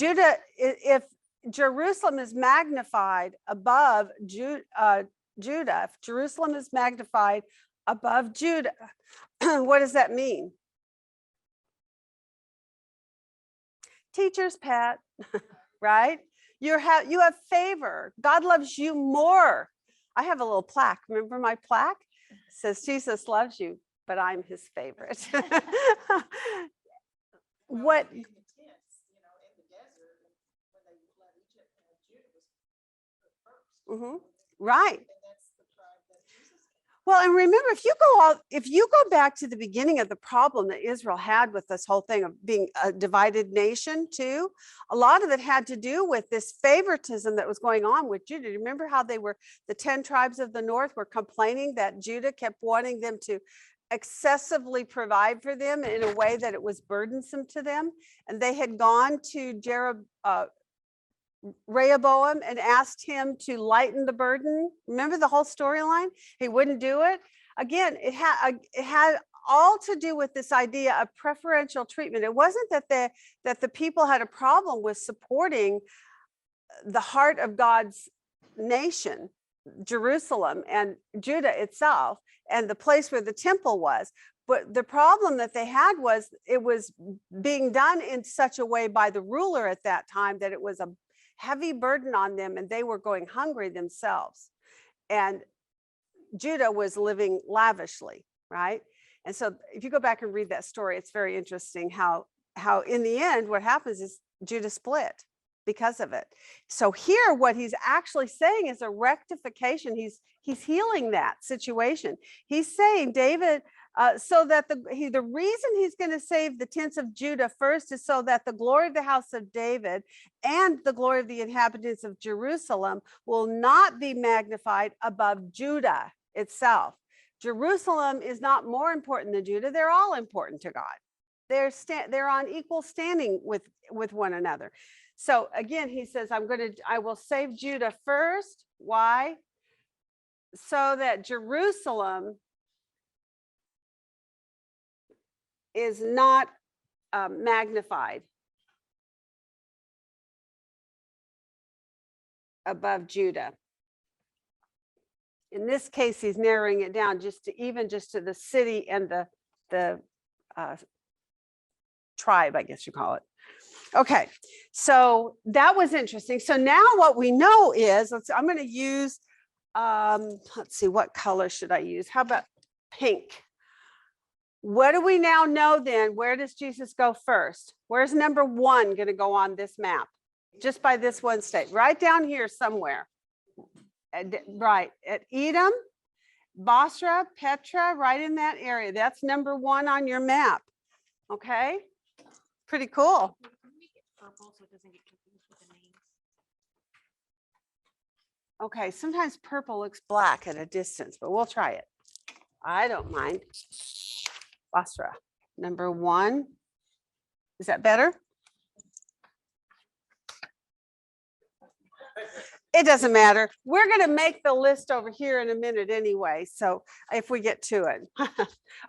Jerusalem is magnified above Judah, if Jerusalem is magnified above Judah, what does that mean? Teacher's pet, right? You have favor. God loves you more. I have a little plaque. Remember my plaque? It says, Jesus loves you, but I'm his favorite. What? Mm-hmm. Right. Well, and remember, if you go back to the beginning of the problem that Israel had with this whole thing of being a divided nation too, a lot of it had to do with this favoritism that was going on with Judah. Remember how the 10 tribes of the north were complaining that Judah kept wanting them to excessively provide for them in a way that it was burdensome to them. And they had gone to Rehoboam and asked him to lighten the burden. Remember the whole storyline? He wouldn't do it. Again, it had all to do with this idea of preferential treatment. It wasn't that the people had a problem with supporting the heart of God's nation, Jerusalem and Judah itself, and the place where the temple was. But the problem that they had was it was being done in such a way by the ruler at that time that it was a heavy burden on them, and they were going hungry themselves. And Judah was living lavishly, right? And so if you go back and read that story, it's very interesting how in the end, what happens is Judah split because of it. So here, what he's actually saying is a rectification. He's healing that situation. He's saying, David, so that the reason he's going to save the tents of Judah first is so that the glory of the house of David and the glory of the inhabitants of Jerusalem will not be magnified above Judah itself. Jerusalem is not more important than Judah. They're all important to God. They're on equal standing with one another. So again, he says, I will save Judah first. Why? So that Jerusalem is not magnified above Judah. In this case, he's narrowing it down just to the city and the tribe, I guess you call it. Okay, so that was interesting. So now what we know is, I'm going to use, let's see, what color should I use? How about pink? What do we now know then? Where does Jesus go first? Where's number 1 going to go on this map? Just by this one state, right down here somewhere. Right, at Edom, Basra, Petra, right in that area. That's number 1 on your map. Okay, pretty cool. Purple so it doesn't get confused with the names. Okay, sometimes purple looks black at a distance, but we'll try it. I don't mind. Basra, number 1. Is that better? It doesn't matter. We're going to make the list over here in a minute anyway. So if we get to it.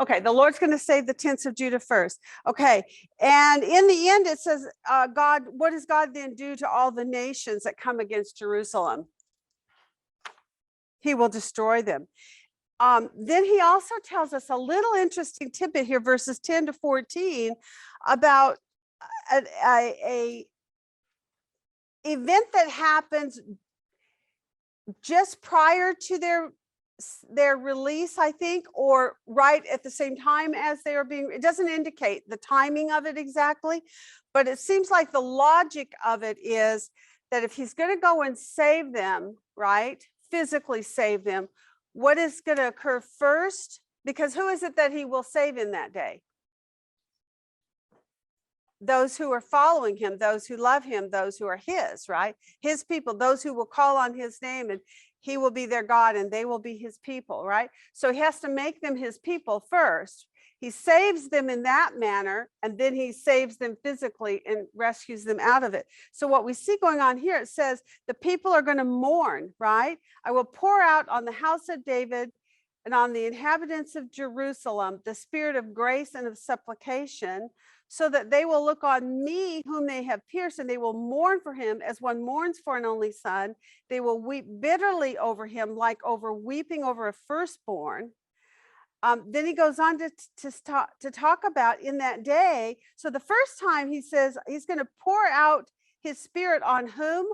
Okay, the Lord's going to save the tents of Judah first. Okay, and in the end it says, God, what does God then do to all the nations that come against Jerusalem? He will destroy them. Then he also tells us a little interesting tidbit here, verses 10 to 14, about a event that happens just prior to their release, I think, or right at the same time as they are being, it doesn't indicate the timing of it exactly, but it seems like the logic of it is that if he's going to go and save them, right, physically save them, what is going to occur first? Because who is it that he will save in that day? Those who are following him, those who love him, those who are his, right? His people, those who will call on his name, and he will be their God and they will be his people, right? So he has to make them his people first. He saves them in that manner, and then he saves them physically and rescues them out of it. So what we see going on here, it says the people are going to mourn, right? I will pour out on the house of David and on the inhabitants of Jerusalem the spirit of grace and of supplication, so that they will look on me whom they have pierced, and they will mourn for him as one mourns for an only son. They will weep bitterly over him like over weeping over a firstborn. Then he goes on to talk about in that day. So the first time he says he's going to pour out his spirit on whom?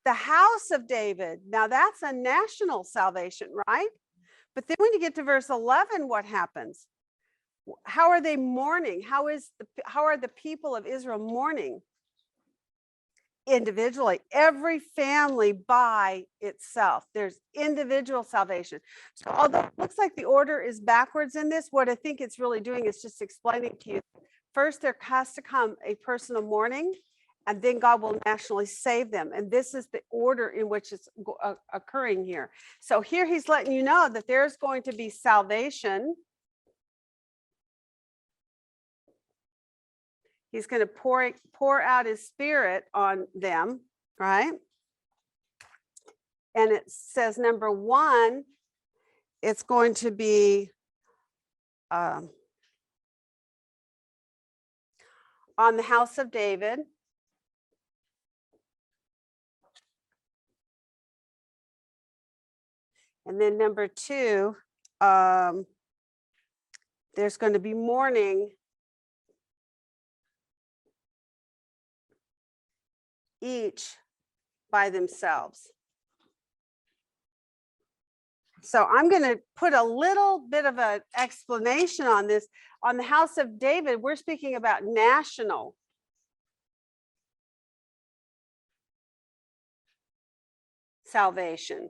The house of David. Now that's a national salvation, right? But then when you get to verse 11, what happens? How are they mourning? How are the people of Israel mourning? individually, every family by itself. There's individual salvation. So although it looks like the order is backwards in this, what I think it's really doing is just explaining to you, first there has to come a personal mourning, and then God will nationally save them. And this is the order in which it's occurring here. So here he's letting you know that there's going to be salvation. He's going to pour out his spirit on them, right? And it says, number one, it's going to be on the house of David. And then number two, there's going to be mourning each by themselves. So I'm going to put a little bit of an explanation on this. On the house of David, we're speaking about national salvation.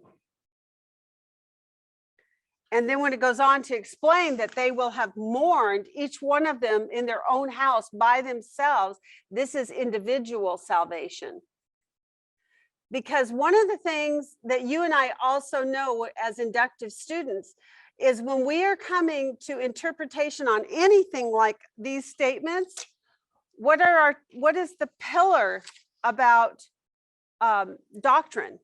And then when it goes on to explain that they will have mourned, each one of them in their own house by themselves, this is individual salvation. Because one of the things that you and I also know as inductive students is when we are coming to interpretation on anything like these statements, what is the pillar about doctrine?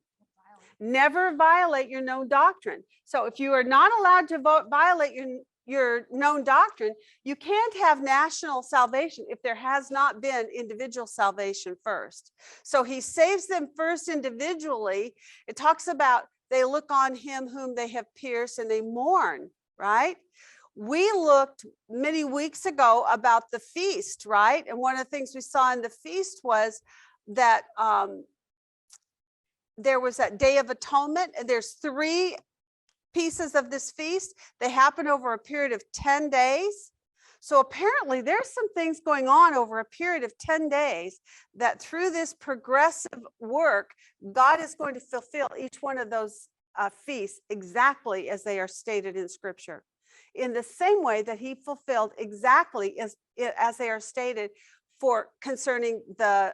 Never violate your known doctrine. So if you are not allowed to violate your known doctrine, you can't have national salvation if there has not been individual salvation first. So he saves them first individually. It talks about they look on him whom they have pierced and they mourn, right? We looked many weeks ago about the feast, right? And one of the things we saw in the feast was that there was that Day of Atonement, and there's 3 pieces of this feast. They happen over a period of 10 days. So apparently there's some things going on over a period of 10 days that through this progressive work, God is going to fulfill each one of those feasts exactly as they are stated in Scripture, in the same way that he fulfilled exactly as they are stated for concerning the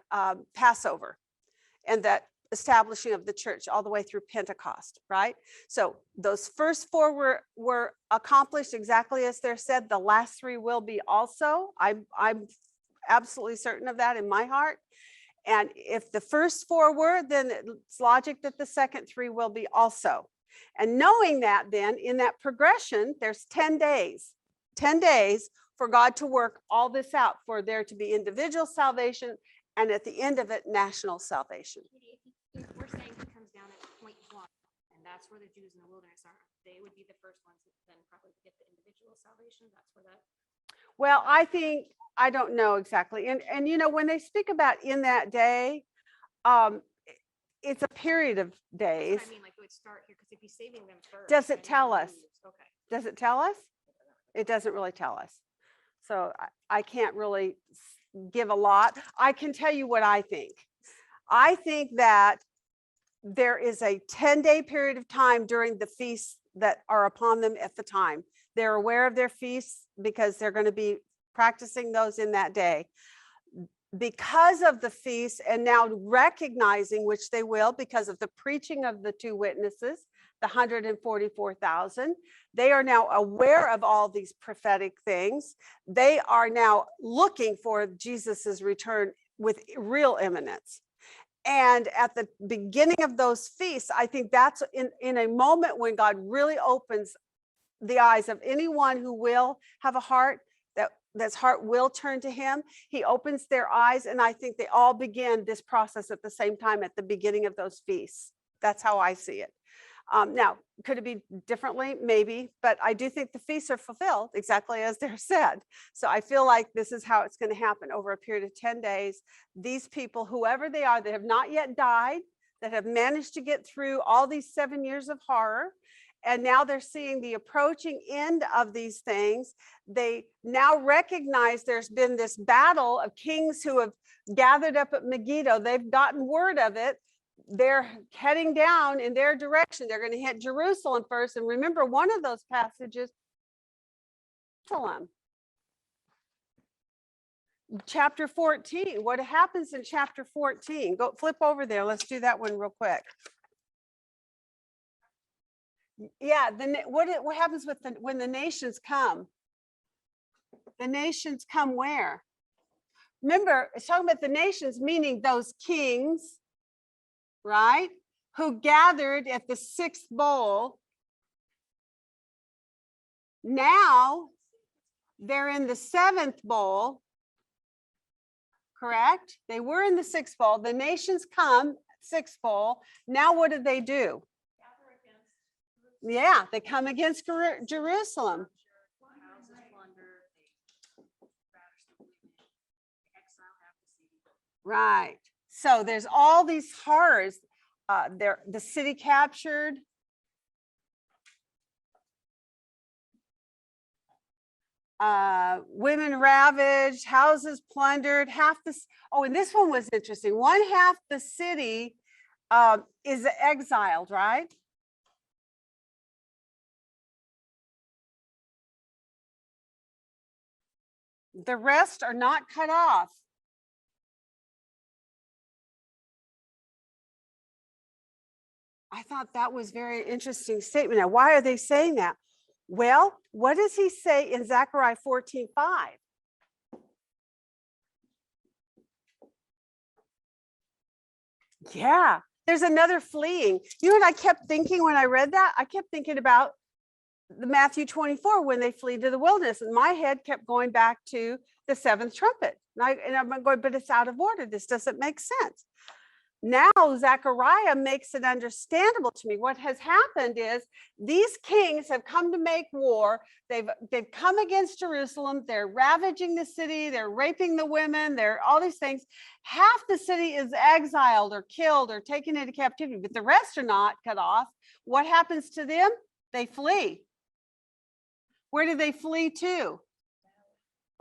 Passover and that establishing of the church all the way through Pentecost, right? So those first 4 were accomplished exactly as they're said. The last 3 will be also. I'm absolutely certain of that in my heart. And if the first 4 were, then it's logic that the second 3 will be also. And knowing that, then in that progression, there's 10 days for God to work all this out, for there to be individual salvation, and at the end of it, national salvation. If we're saying he comes down at point 1, and that's where the Jews in the wilderness are, they would be the first ones that then probably get the individual salvation. That's where that. Well, I don't know exactly. And you know, when they speak about in that day, it's a period of days. I mean, like it would start here, because if he's saving them first. Does it tell us? Okay. Does it tell us? It doesn't really tell us. So I can't really give a lot. I can tell you what I think. I think that there is a 10-day period of time during the feasts that are upon them at the time. They're aware of their feasts because they're going to be practicing those in that day. Because of the feast, and now recognizing, which they will, because of the preaching of the 2 witnesses, the 144,000, they are now aware of all these prophetic things. They are now looking for Jesus's return with real imminence. And at the beginning of those feasts, I think that's in a moment when God really opens the eyes of anyone who will have a heart, that's heart will turn to him. He opens their eyes, and I think they all begin this process at the same time at the beginning of those feasts. That's how I see it. Now, could it be differently? Maybe, but I do think the feasts are fulfilled exactly as they're said. So I feel like this is how it's going to happen over a period of 10 days. These people, whoever they are, that have not yet died, that have managed to get through all these 7 years of horror, and now they're seeing the approaching end of these things. They now recognize there's been this battle of kings who have gathered up at Megiddo. They've gotten word of it. They're heading down in their direction. They're going to hit Jerusalem first. And remember, one of those passages, Jerusalem. Chapter 14. What happens in chapter 14? Go flip over there. Let's do that one real quick. Yeah, what happens with when the nations come? The nations come where? Remember, it's talking about the nations, meaning those kings, right? Who gathered at the sixth bowl. Now they're in the seventh bowl, correct? They were in the sixth bowl. The nations come, sixth bowl. Now what do? Yeah, they come against Jerusalem. Right. So there's all these horrors. The city captured. Women ravaged, houses plundered, half this. Oh, and this one was interesting. One half the city is exiled, right? The rest are not cut off. I thought that was very interesting statement. Now, why are they saying that? Well, what does he say in Zechariah 14:5? Yeah, there's another fleeing. You know what I kept thinking when I read that? I kept thinking about the Matthew 24 when they flee to the wilderness, and my head kept going back to the seventh trumpet. And I'm going, but it's out of order. This doesn't make sense. Now Zechariah makes it understandable to me. What has happened is these kings have come to make war. They've come against Jerusalem. They're ravaging the city. They're raping the women. They're all these things. Half the city is exiled or killed or taken into captivity, but the rest are not cut off. What happens to them? They flee. Where do they flee to?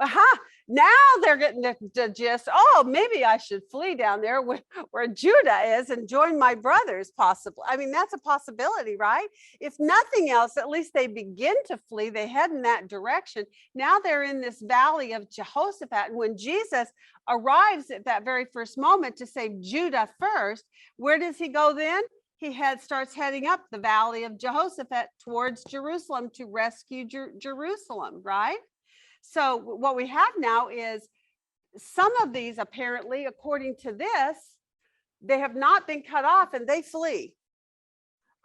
Aha! Now they're getting the gist. Oh, maybe I should flee down there where Judah is and join my brothers, possibly. I mean, that's a possibility, right? If nothing else, at least they begin to flee. They head in that direction. Now they're in this valley of Jehoshaphat. And when Jesus arrives at that very first moment to save Judah first, where does he go then? He starts heading up the valley of Jehoshaphat towards Jerusalem to rescue Jerusalem, right? So what we have now is some of these, apparently, according to this, they have not been cut off and they flee.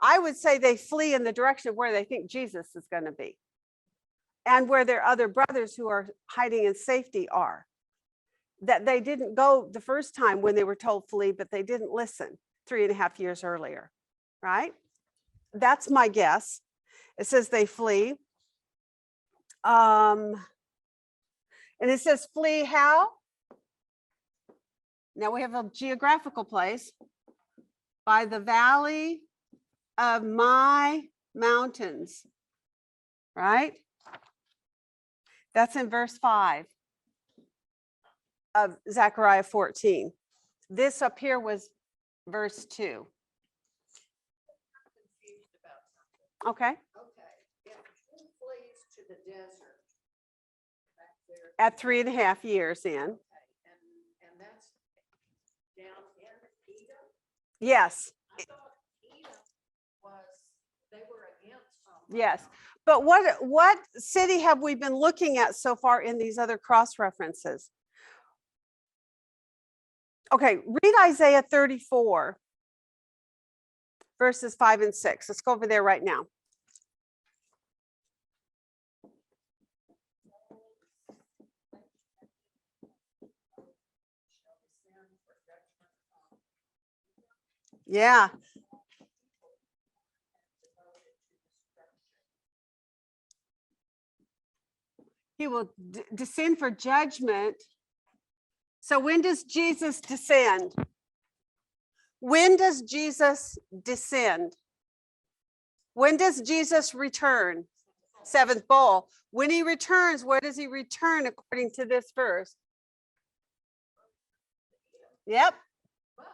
I would say they flee in the direction of where they think Jesus is going to be and where their other brothers who are hiding in safety are. That they didn't go the first time when they were told flee, but they didn't listen 3.5 years earlier, right? That's my guess. It says they flee. And it says flee how? Now we have a geographical place. By the valley of my mountains, right? That's in verse 5 of Zechariah 14. This up here was verse 2. Okay. Okay, if he flees to the desert back there. At 3.5 years in. Okay, and that's down in Edom? Yes. I thought Edom was, they were against. Yes. But what city have we been looking at so far in these other cross references? Okay, read Isaiah 34, verses 5 and 6. Let's go over there right now. Yeah. He will descend for judgment. So when does Jesus descend? When does Jesus descend? When does Jesus return? Seventh bowl. When he returns, where does he return according to this verse? Yep. But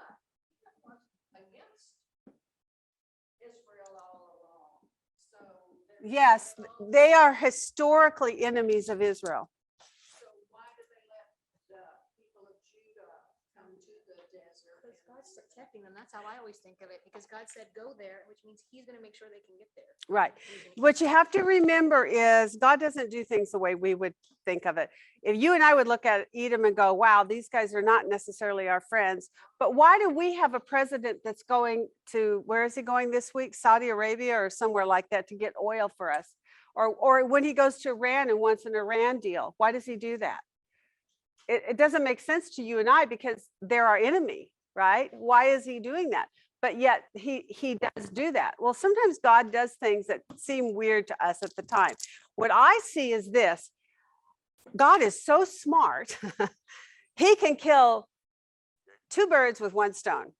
it was against Israel all along. So there's Yes, they are historically enemies of Israel. So why did they let the people of Judah come to the desert? Because God's protecting them. That's how I always think of it, because God said, go there, which means he's going to make sure they can get there. Right. What you have to remember is God doesn't do things the way we would think of it. If you and I would look at Edom and go, wow, these guys are not necessarily our friends. But why do we have a president that's going to, where is he going this week? Saudi Arabia or somewhere like that to get oil for us? Or when he goes to Iran and wants an Iran deal, why does he do that? It doesn't make sense to you and I because they're our enemy, right? Why is he doing that? But yet he does do that. Well, sometimes God does things that seem weird to us at the time. What I see is this. God is so smart. He can kill 2 birds with 1 stone.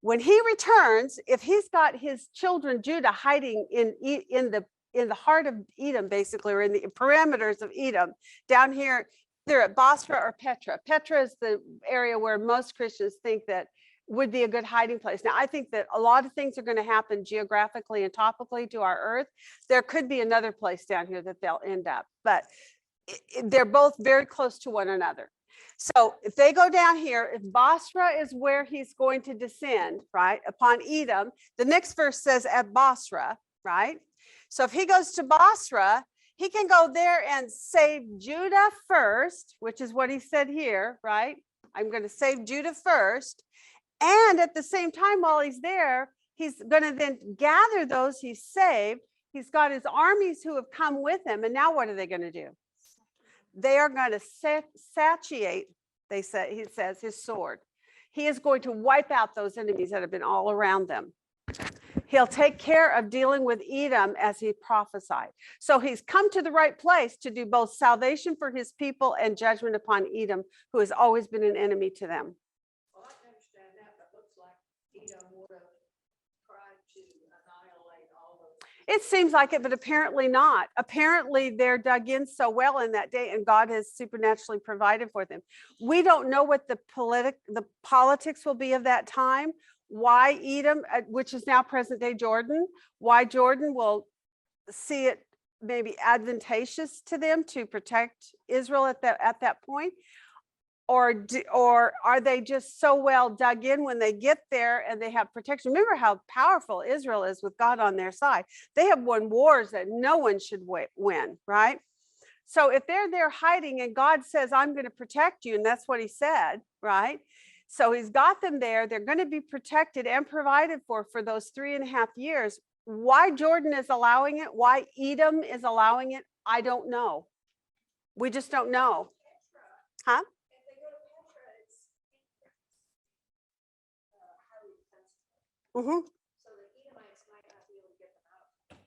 When he returns, if he's got his children Judah hiding in the heart of Edom, basically, or in the parameters of Edom, down here, either at Bosra or Petra. Petra is the area where most Christians think that would be a good hiding place. Now, I think that a lot of things are going to happen geographically and topically to our earth. There could be another place down here that they'll end up, but they're both very close to one another. So if they go down here, if Bosra is where he's going to descend, right, upon Edom, the next verse says at Bosra, right? So if he goes to Bosra, he can go there and save Judah first, which is what he said here, right? I'm going to save Judah first. And at the same time, while he's there, he's going to then gather those he's saved. He's got his armies who have come with him. And now what are they going to do? They are going to satiate, he says, his sword. He is going to wipe out those enemies that have been all around them. He'll take care of dealing with Edom as he prophesied. So he's come to the right place to do both salvation for his people and judgment upon Edom, who has always been an enemy to them. Well, I can understand that, but looks like Edom would have tried to annihilate all those. It seems like it, but apparently not. Apparently they're dug in so well in that day and God has supernaturally provided for them. We don't know what the politics will be of that time. Why Edom, which is now present day Jordan, why Jordan will see it maybe advantageous to them to protect Israel at that point. Or are they just so well dug in when they get there and they have protection? Remember how powerful Israel is with God on their side. They have won wars that no one should win, right? So if they're there hiding and God says, I'm going to protect you, and that's what he said, right? So he's got them there. They're going to be protected and provided for those 3.5 years. Why Jordan is allowing it, why Edom is allowing it, I don't know. We just don't know. Huh? Mm-hmm. So the Edomites might not be able to get them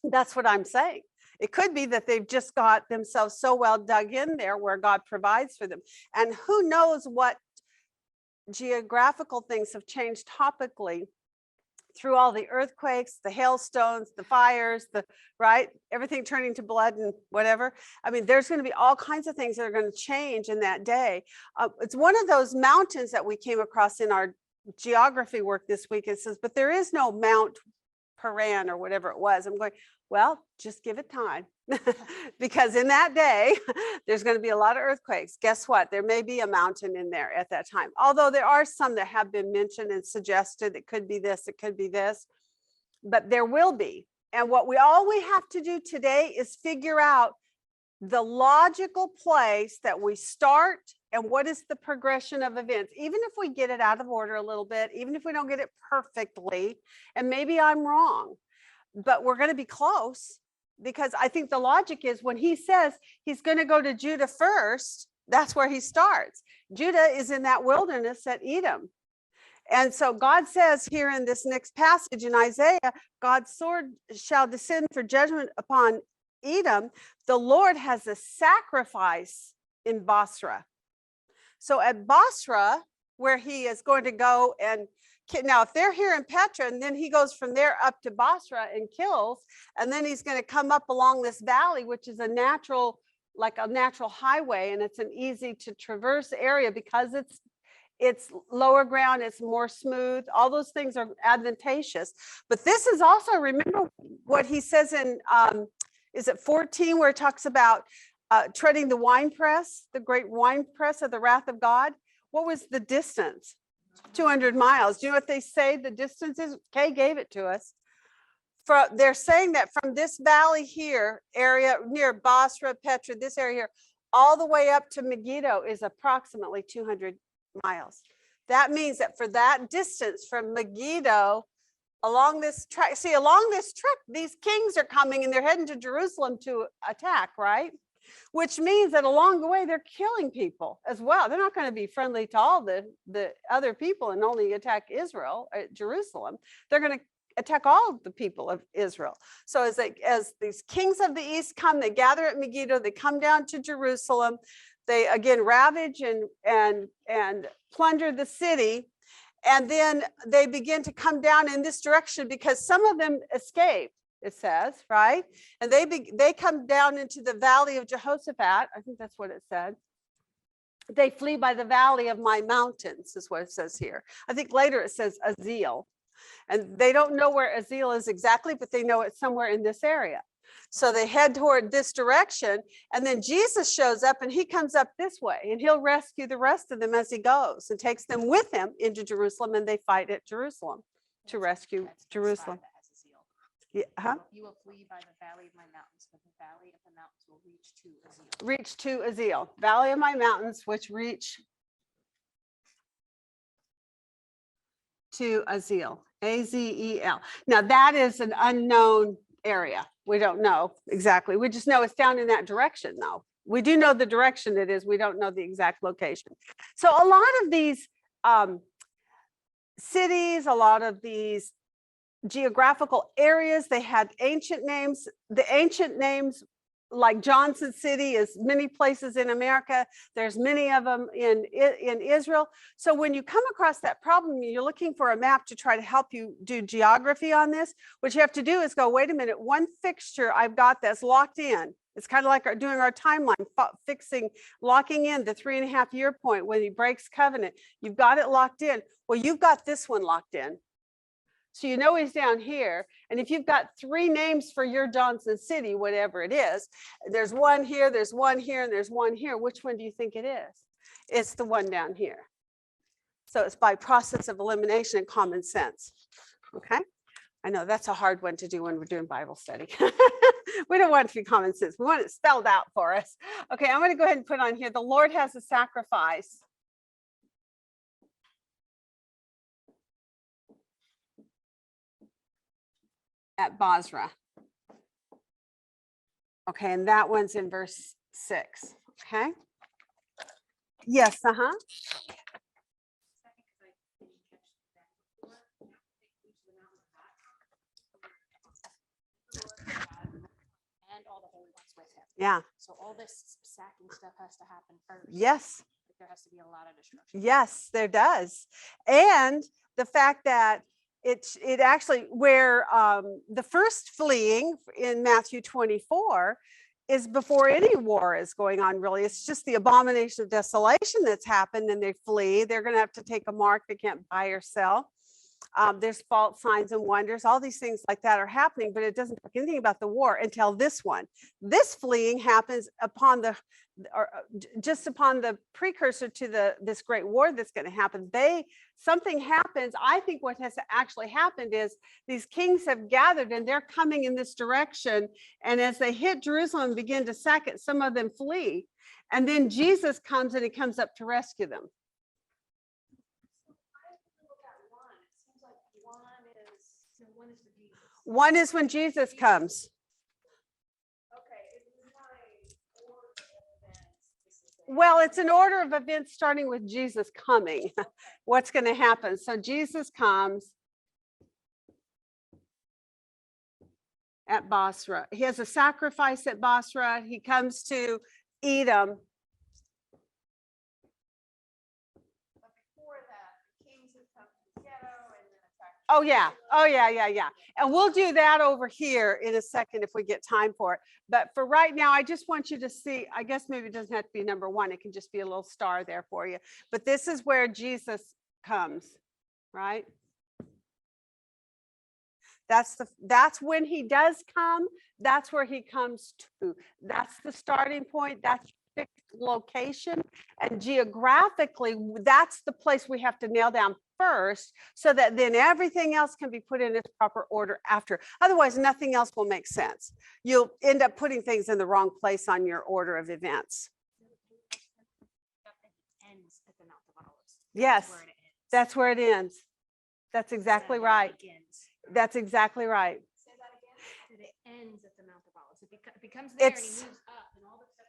out. That's what I'm saying. It could be that they've just got themselves so well dug in there where God provides for them. And who knows what geographical things have changed topically through all the earthquakes, the hailstones, the fires, right? Everything turning to blood and whatever. I mean, there's going to be all kinds of things that are going to change in that day. It's one of those mountains that we came across in our geography work this week. It says, but there is no Mount Paran or whatever it was. I'm going, well, just give it time. Because in that day, there's going to be a lot of earthquakes. Guess what? There may be a mountain in there at that time. Although there are some that have been mentioned and suggested, it could be this, it could be this, but there will be. And all we have to do today is figure out the logical place that we start and what is the progression of events. Even if we get it out of order a little bit, even if we don't get it perfectly, and maybe I'm wrong, but we're going to be close. Because I think the logic is when he says he's going to go to Judah first, that's where he starts. Judah is in that wilderness at Edom. And so God says here in this next passage in Isaiah, God's sword shall descend for judgment upon Edom. The Lord has a sacrifice in Bosra. So at Bosra, where he is going to go and now if they're here in Petra, and then he goes from there up to Basra and kills, and then he's going to come up along this valley, which is a natural, like a natural highway, and it's an easy to traverse area because it's lower ground, it's more smooth. All those things are advantageous. But this is also, remember what he says in, is it 14, where it talks about treading the winepress, the great winepress of the wrath of God? What was the distance? 200 miles. Do you know what they say the distance is? Kay gave it to us. They're saying that from this valley here, area near Basra, Petra, this area here, all the way up to Megiddo is approximately 200 miles. That means that for that distance from Megiddo along this track, see, along this trek, these kings are coming and they're heading to Jerusalem to attack, right? Which means that along the way, they're killing people as well. They're not going to be friendly to all the other people and only attack Israel, Jerusalem. They're going to attack all of the people of Israel. So as these kings of the east come, they gather at Megiddo, they come down to Jerusalem. They again ravage and plunder the city. And then they begin to come down in this direction because some of them escape, it says, right? And they come down into the valley of Jehoshaphat. I think that's what it said. They flee by the valley of my mountains, is what it says here. I think later it says 𝐓𝐳. And they don't know where 𝐓𝐳 is exactly, but they know it's somewhere in this area. So they head toward this direction, and then Jesus shows up and he comes up this way, and he'll rescue the rest of them as he goes and takes them with him into Jerusalem, and they fight at Jerusalem to rescue Jerusalem. Yeah, huh? You will flee by the valley of my mountains, but the valley of the mountains will reach to 𝐓𝐳. Reach to 𝐓𝐳, valley of my mountains, which reach to 𝐓𝐳, 𝐴ZEL. Now that is an unknown area. We don't know exactly. We just know it's down in that direction though. We do know the direction it is. We don't know the exact location. So a lot of these cities, a lot of these geographical areas, they had ancient names. The ancient names, like Johnson City, is many places in America. There's many of them in Israel. So when you come across that problem, you're looking for a map to try to help you do geography on this. What you have to do is go, wait a minute, one fixture I've got that's locked in. It's kind of like doing our timeline, locking in the 3.5 year point when he breaks covenant. You've got it locked in. Well, you've got this one locked in. So you know he's down here. And if you've got 3 names for your Johnson City, whatever it is, there's one here, there's one here, and there's one here. Which one do you think it is? It's the one down here. So it's by process of elimination and common sense. Okay. I know that's a hard one to do when we're doing Bible study. We don't want it to be common sense. We want it spelled out for us. Okay, I'm going to go ahead and put on here, the Lord has a sacrifice. At Basra. Okay, and that one's in verse 6. Okay. Yes, uh-huh. And all the holy ones with him. Yeah. So all this sacking stuff has to happen first. Yes. There has to be a lot of destruction. Yes, there does. And the fact that it actually, where the first fleeing in Matthew 24 is before any war is going on, really. It's just the abomination of desolation that's happened, and they flee. They're going to have to take a mark. They can't buy or sell. There's false signs and wonders. All these things like that are happening, but it doesn't talk anything about the war until this one. This fleeing happens upon just upon the precursor to this great war that's going to happen. Something happens. I think what has actually happened is these kings have gathered and they're coming in this direction. And as they hit Jerusalem and begin to sack it, some of them flee. And then Jesus comes and he comes up to rescue them. One is when Jesus comes. Well, it's an order of events starting with Jesus coming. What's going to happen? So Jesus comes at Basra. He has a sacrifice at Basra. He comes to Edom. But before that, the kings have come to the ghetto and Oh, yeah. Oh, yeah, yeah, yeah. And we'll do that over here in a second if we get time for it. But for right now, I just want you to see, I guess maybe it doesn't have to be number one. It can just be a little star there for you. But this is where Jesus comes, right? That's when he does come. That's where he comes to. That's the starting point. That's the location. And geographically, that's the place we have to nail down first, so that then everything else can be put in its proper order after. Otherwise, nothing else will make sense. You'll end up putting things in the wrong place on your order of events. Ends at the Mount of Olives. Yes, Where it ends. that's where it ends. That's exactly Not where it right. begins. That's exactly right. Say that again. That it ends at the Mount of Olives. It becomes there and he It's- moves up and all the stuff.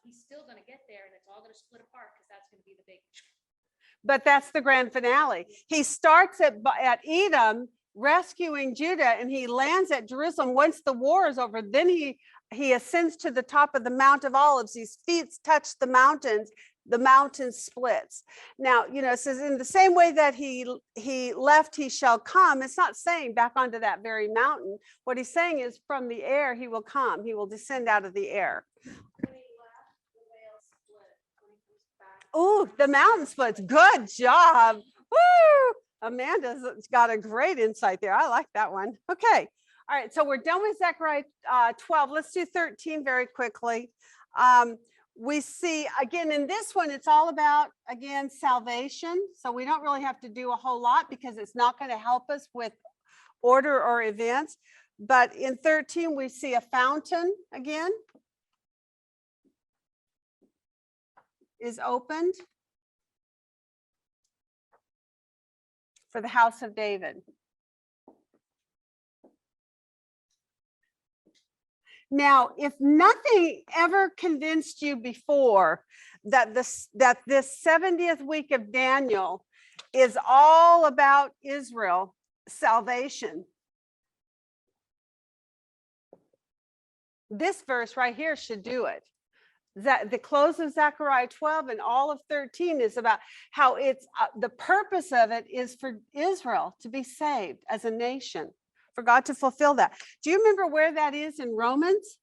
He's still going to get there and it's all going to split apart because that's going to be the big. But that's the grand finale. He starts at Edom, rescuing Judah, and he lands at Jerusalem. Once the war is over, then he ascends to the top of the Mount of Olives. His feet touch the mountain splits. Now, it says in the same way that he left, he shall come. It's not saying back onto that very mountain. What he's saying is from the air, he will come. He will descend out of the air. Oh, the mountain splits. Good job. Woo! Amanda's got a great insight there. I like that one. Okay. All right. So we're done with Zechariah 12. Let's do 13 very quickly. We see, again, in this one, it's all about, again, salvation. So we don't really have to do a whole lot because it's not going to help us with order or events. But in 13, we see a fountain again is opened for the house of David. Now, if nothing ever convinced you before that this 70th week of Daniel is all about Israel, salvation, this verse right here should do it. That the close of Zechariah 12 and all of 13 is about how it's the purpose of it is for Israel to be saved as a nation, for God to fulfill that. Do you remember where that is in Romans?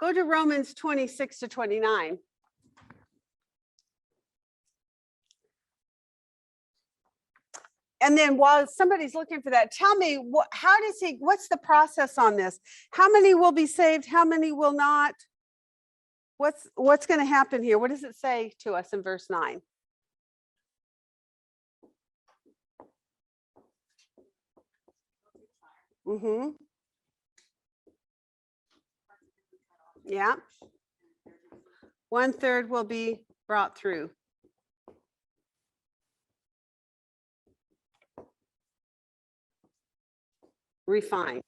Go to Romans 26 to 29. And then while somebody's looking for that, tell me, what's the process on this? How many will be saved? How many will not? What's going to happen here? What does it say to us in verse 9? Mm-hmm. Yeah. 1/3 will be brought through. Refined,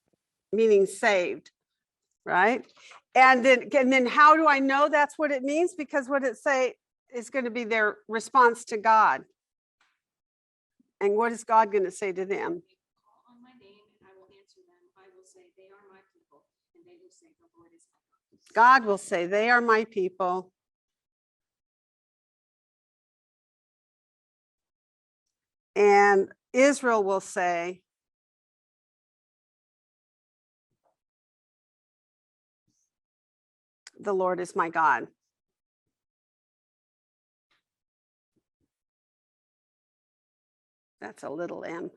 meaning saved, right? And then how do I know that's what it means? Because what it say is going to be their response to God. And what is God going to say to them? Call on my name and I will answer them. I will say, they are my people, and they will say, the Lord is my God. God will say, they are my people. And Israel will say, the Lord is my God. That's a little m.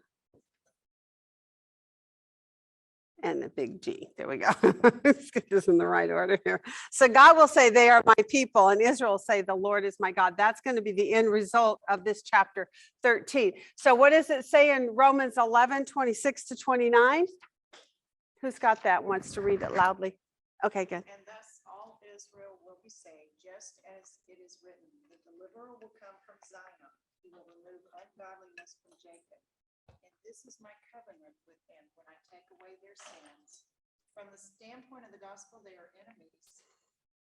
And a big G. There we go. Let's get this in the right order here. So God will say, they are my people, and Israel will say, the Lord is my God. That's going to be the end result of this chapter 13. So what does it say in Romans 11, 26 to 29? Who's got that, wants to read it loudly? Okay, good. And thus all Israel will be saved, just as it is written, the deliverer will come from Zion. He will remove ungodliness from Jacob. And this is my covenant with them when I take away their sins. From the standpoint of the gospel, they are enemies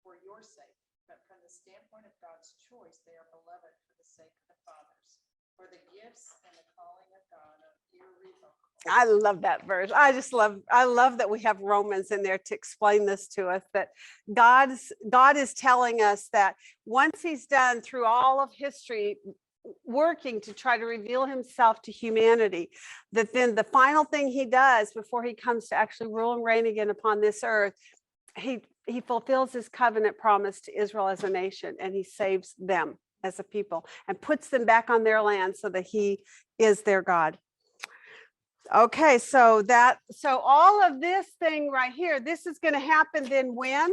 for your sake. But from the standpoint of God's choice, they are beloved for the sake of the fathers. For the gifts and the calling of God are irrevocable. I love that verse. I love that we have Romans in there to explain this to us, that God is telling us that once he's done through all of history working to try to reveal himself to humanity, that then the final thing he does before he comes to actually rule and reign again upon this earth, he fulfills his covenant promise to Israel as a nation, and he saves them as a people and puts them back on their land so that he is their God. Okay, so all of this thing right here, this is going to happen then when?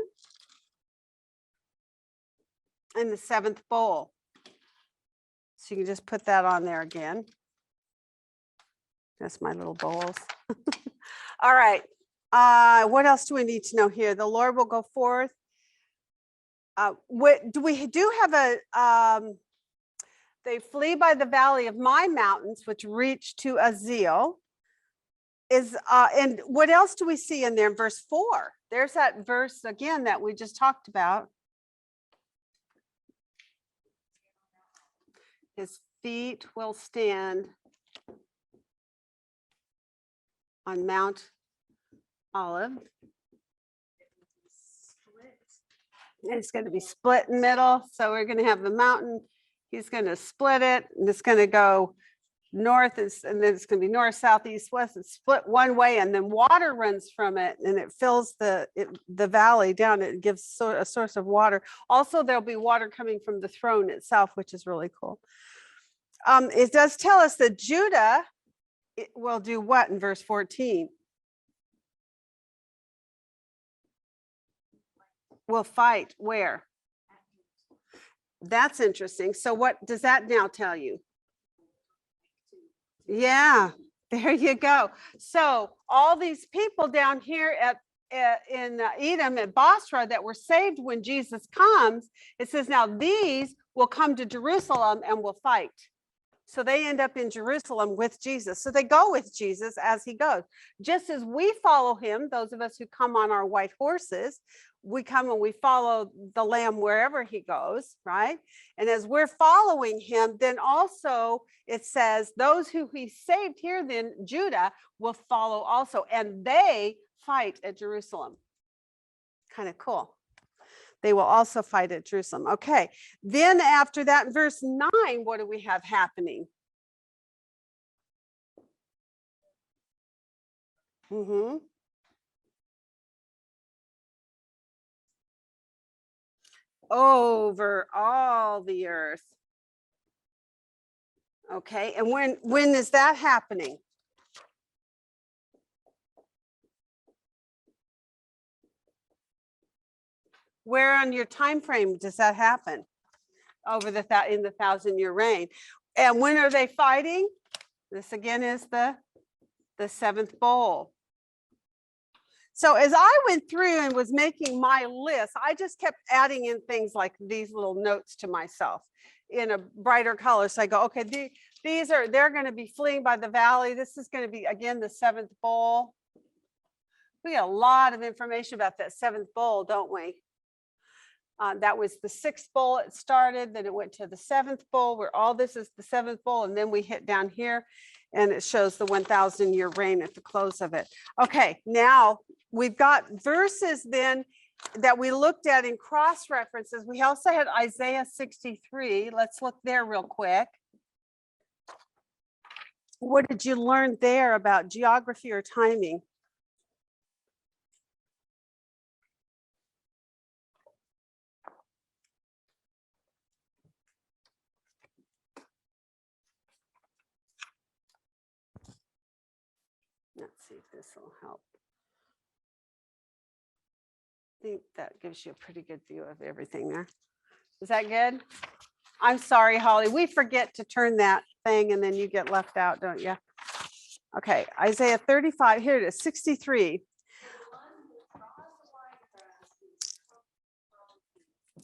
In the seventh bowl. So you can just put that on there again. That's my little bowls. All right. What else do we need to know here? The Lord will go forth. We do have a, they flee by the valley of my mountains, which reach to 𝐏𝐸𝐳. And what else do we see in there in verse 4? There's that verse again that we just talked about. His feet will stand on Mount Olive. And it's going to be split in the middle. So we're going to have the mountain. He's going to split it, and it's going to go north, and then it's going to be north, south, east, west. It's split one way, and then water runs from it, and it fills the valley down. It gives a source of water. Also, there'll be water coming from the throne itself, which is really cool. It does tell us that Judah will do what in verse 14? Will fight where? That's interesting. So what does that now tell you? Yeah, there you go. So all these people down here in Edom at Bosra that were saved when Jesus comes, it says now these will come to Jerusalem and will fight. So they end up in Jerusalem with Jesus. So they go with Jesus as he goes. Just as we follow him, those of us who come on our white horses, we come and we follow the Lamb wherever he goes, right? And as we're following him, then also it says those who he saved here, then Judah will follow also, and they fight at Jerusalem. Kind of cool. They will also fight at Jerusalem. Okay, then after that, in verse 9, what do we have happening? Over all the earth. Okay, and when is that happening? Where on your time frame does that happen? Over in the 1,000-year reign. And when are they fighting? This again is the seventh bowl. So as I went through and was making my list, I just kept adding in things like these little notes to myself in a brighter color. So I go, okay, they're going to be fleeing by the valley. This is going to be, again, the seventh bowl. We got a lot of information about that seventh bowl, don't we? That was the sixth bowl it started, then it went to the seventh bowl, where all this is the seventh bowl, and then we hit down here and it shows the 1,000-year reign at the close of it. Okay, now we've got verses then that we looked at in cross references. We also had Isaiah 63. Let's look there real quick. What did you learn there about geography or timing? Let's see if this will help. I think that gives you a pretty good view of everything there. Is that good? I'm sorry, Holly. We forget to turn that thing and then you get left out, don't you? Okay, Isaiah 35, here it is, 63.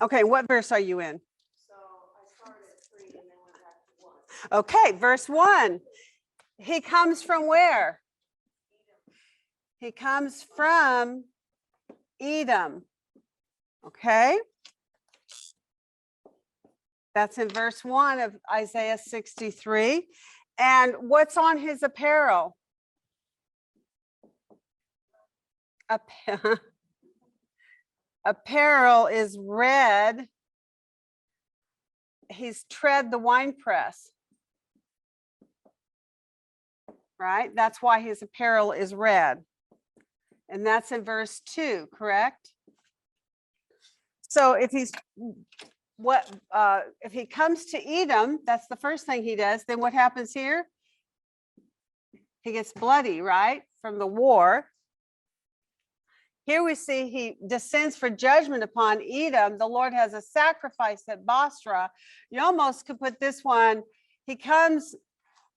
Okay, what verse are you in? So I started at 3 and then went back to 1. Okay, verse 1. He comes from where? He comes from Edom. Okay. That's in verse 1 of Isaiah 63. And what's on his apparel? Appa- Apparel is red. He's tread the winepress. Right? That's why his apparel is red. And that's in verse 2, correct? So if he's if he comes to Edom, that's the first thing he does, then what happens here? He gets bloody, right? From the war. Here we see he descends for judgment upon Edom. The Lord has a sacrifice at Bosra. You almost could put this one, he comes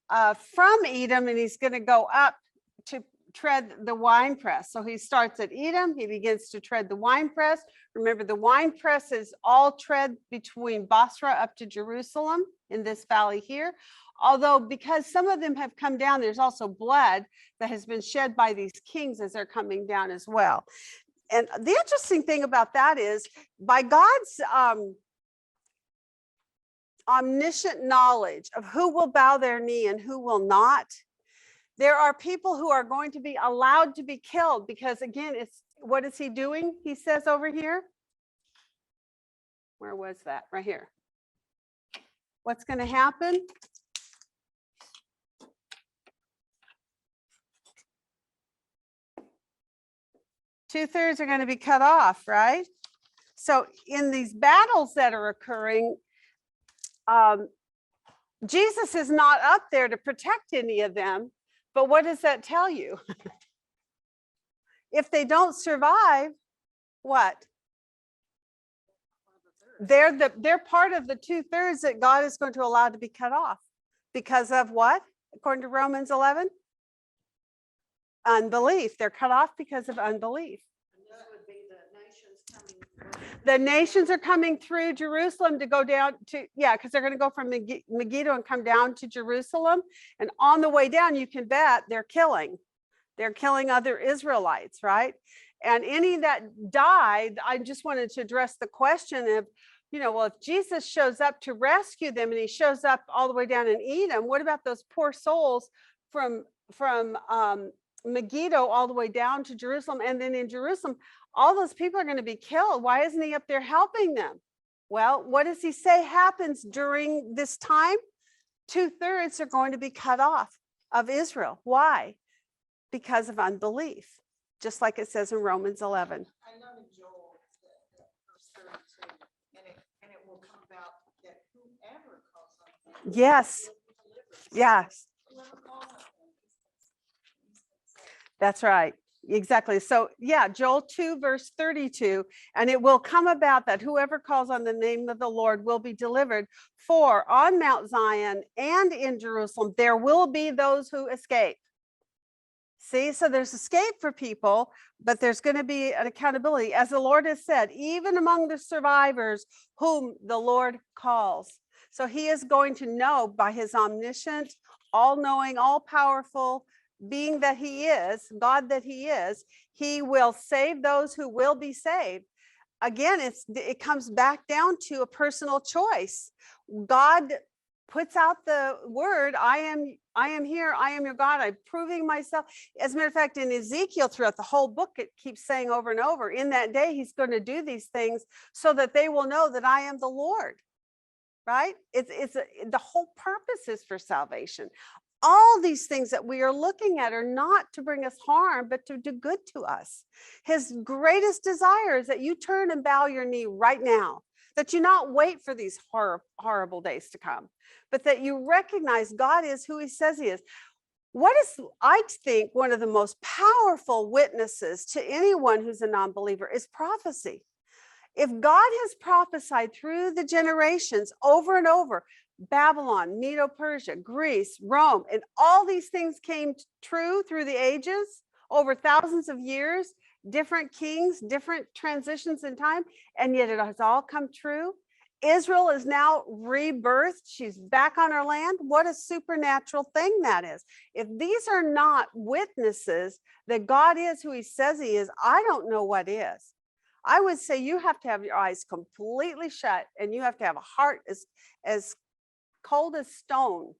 from Edom and he's going to go up to tread the winepress. So he starts at Edom, he begins to tread the winepress. Remember, the winepress is all tread between Bosra up to Jerusalem in this valley here. Although, because some of them have come down, there's also blood that has been shed by these kings as they're coming down as well. And the interesting thing about that is, by God's omniscient knowledge of who will bow their knee and who will not, there are people who are going to be allowed to be killed because, again, it's what is he doing? He says over here. Where was that? Right here. What's going to happen? Two-thirds are going to be cut off, right? So in these battles that are occurring, Jesus is not up there to protect any of them. But what does that tell you? If they don't survive, what? They're part of the 2/3 that God is going to allow to be cut off. Because of what? According to Romans 11? Unbelief. They're cut off because of unbelief. The nations are coming through Jerusalem to go down to, because they're going to go from Megiddo and come down to Jerusalem. And on the way down, you can bet they're killing other Israelites, right? And any that died, I just wanted to address the question of, well, if Jesus shows up to rescue them and he shows up all the way down in Edom, what about those poor souls from Megiddo all the way down to Jerusalem? And then in Jerusalem, all those people are going to be killed. Why isn't he up there helping them? Well, what does he say happens during this time? 2/3 are going to be cut off of Israel. Why? Because of unbelief, just like it says in Romans 11. I love in Joel, verse 32, and it will come about that whoever calls on him. Yes. will be delivered. Yes. Whoever calls on him, he's saved. That's right. Exactly. So Joel 2 verse 32, and it will come about that whoever calls on the name of the Lord will be delivered. For on Mount Zion and in Jerusalem, there will be those who escape. See, so there's escape for people, but there's going to be an accountability. As the Lord has said, even among the survivors whom the Lord calls. So he is going to know by his omniscient, all-knowing, all-powerful being that he is, God that he is, he will save those who will be saved. Again, it comes back down to a personal choice. God puts out the word, I am here, I am your God, I'm proving myself. As a matter of fact, in Ezekiel, throughout the whole book, it keeps saying over and over, in that day, he's going to do these things so that they will know that I am the Lord, right? The whole purpose is for salvation. All these things that we are looking at are not to bring us harm, but to do good to us. His greatest desire is that you turn and bow your knee right now, that you not wait for these horrible days to come, but that you recognize God is who he says he is. What is, I think, one of the most powerful witnesses to anyone who's a non-believer is prophecy. If God has prophesied through the generations over and over, Babylon, Medo-Persia, Greece, Rome, and all these things came true through the ages, over thousands of years, different kings, different transitions in time, and yet it has all come true. Israel is now rebirthed. She's back on her land. What a supernatural thing that is. If these are not witnesses that God is who he says he is, I don't know what is. I would say you have to have your eyes completely shut and you have to have a heart as cold as stone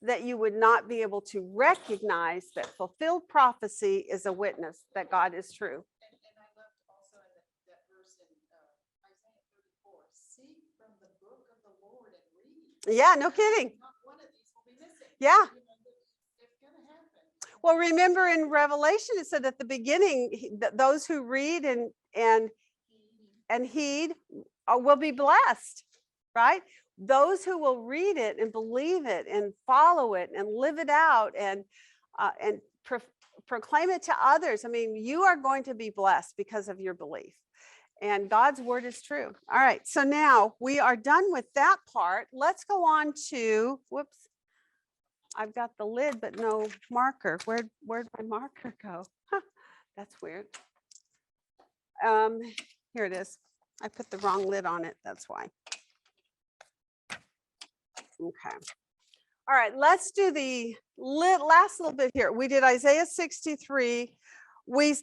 that you would not be able to recognize that fulfilled prophecy is a witness that God is true. And I loved also in that verse in Isaiah 34, seek from the book of the Lord and read. Yeah, no kidding. Not one of these will be missing. Yeah. You know, it's gonna happen. Well, remember in Revelation, it said at the beginning, those who read and heed will be blessed, right? Those who will read it and believe it and follow it and live it out and proclaim it to others. I mean, you are going to be blessed because of your belief. And God's word is true. All right, so now we are done with that part. Let's go on to, whoops, I've got the lid, but no marker. Where'd my marker go? Huh, that's weird. Here it is. I put the wrong lid on it, that's why. Okay. All right, let's do the last little bit here. We did Isaiah 63. We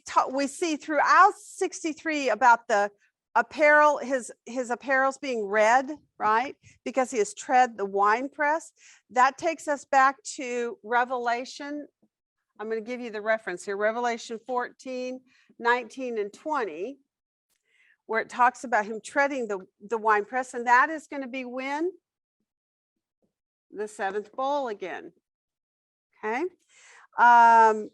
see throughout 63 about the apparel, his apparels being red, right? Because he has tread the winepress. That takes us back to Revelation. I'm going to give you the reference here. Revelation 14, 19, and 20, where it talks about him treading the winepress. And that is going to be when? The seventh bowl again. Okay. All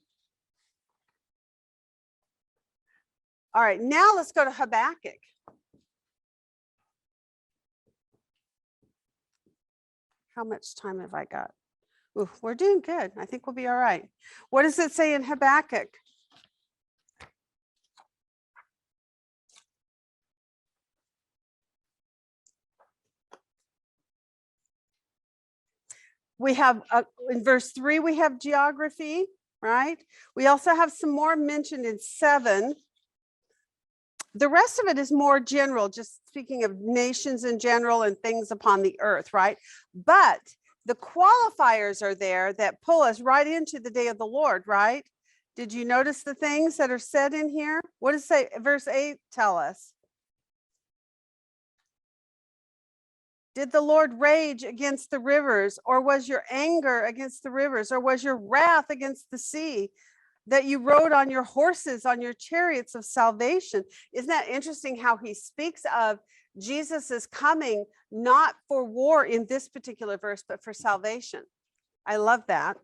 right, now let's go to Habakkuk. How much time have I got? Ooh, we're doing good. I think we'll be all right. What does it say in Habakkuk? We have, in verse 3, we have geography, right? We also have some more mentioned in 7. The rest of it is more general, just speaking of nations in general and things upon the earth, right? But the qualifiers are there that pull us right into the day of the Lord, right? Did you notice the things that are said in here? What does say verse 8 tell us? Did the Lord rage against the rivers, or was your anger against the rivers, or was your wrath against the sea, that you rode on your horses, on your chariots of salvation? Isn't that interesting how he speaks of Jesus is coming not for war in this particular verse, but for salvation? I love that.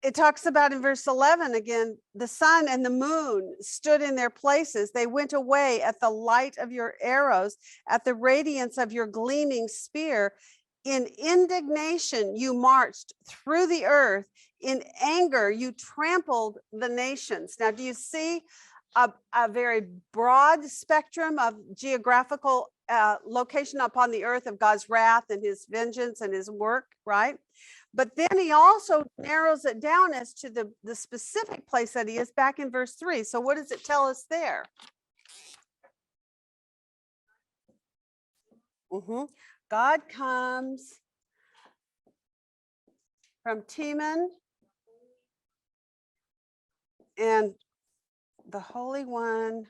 It talks about in verse 11 again, the sun and the moon stood in their places. They went away at the light of your arrows, at the radiance of your gleaming spear. In indignation, you marched through the earth. In anger, you trampled the nations. Now, do you see a very broad spectrum of geographical location upon the earth of God's wrath and his vengeance and his work, right? But then he also narrows it down as to the specific place that he is back in verse 3. So what does it tell us there? God comes from 𝐷 and the Holy One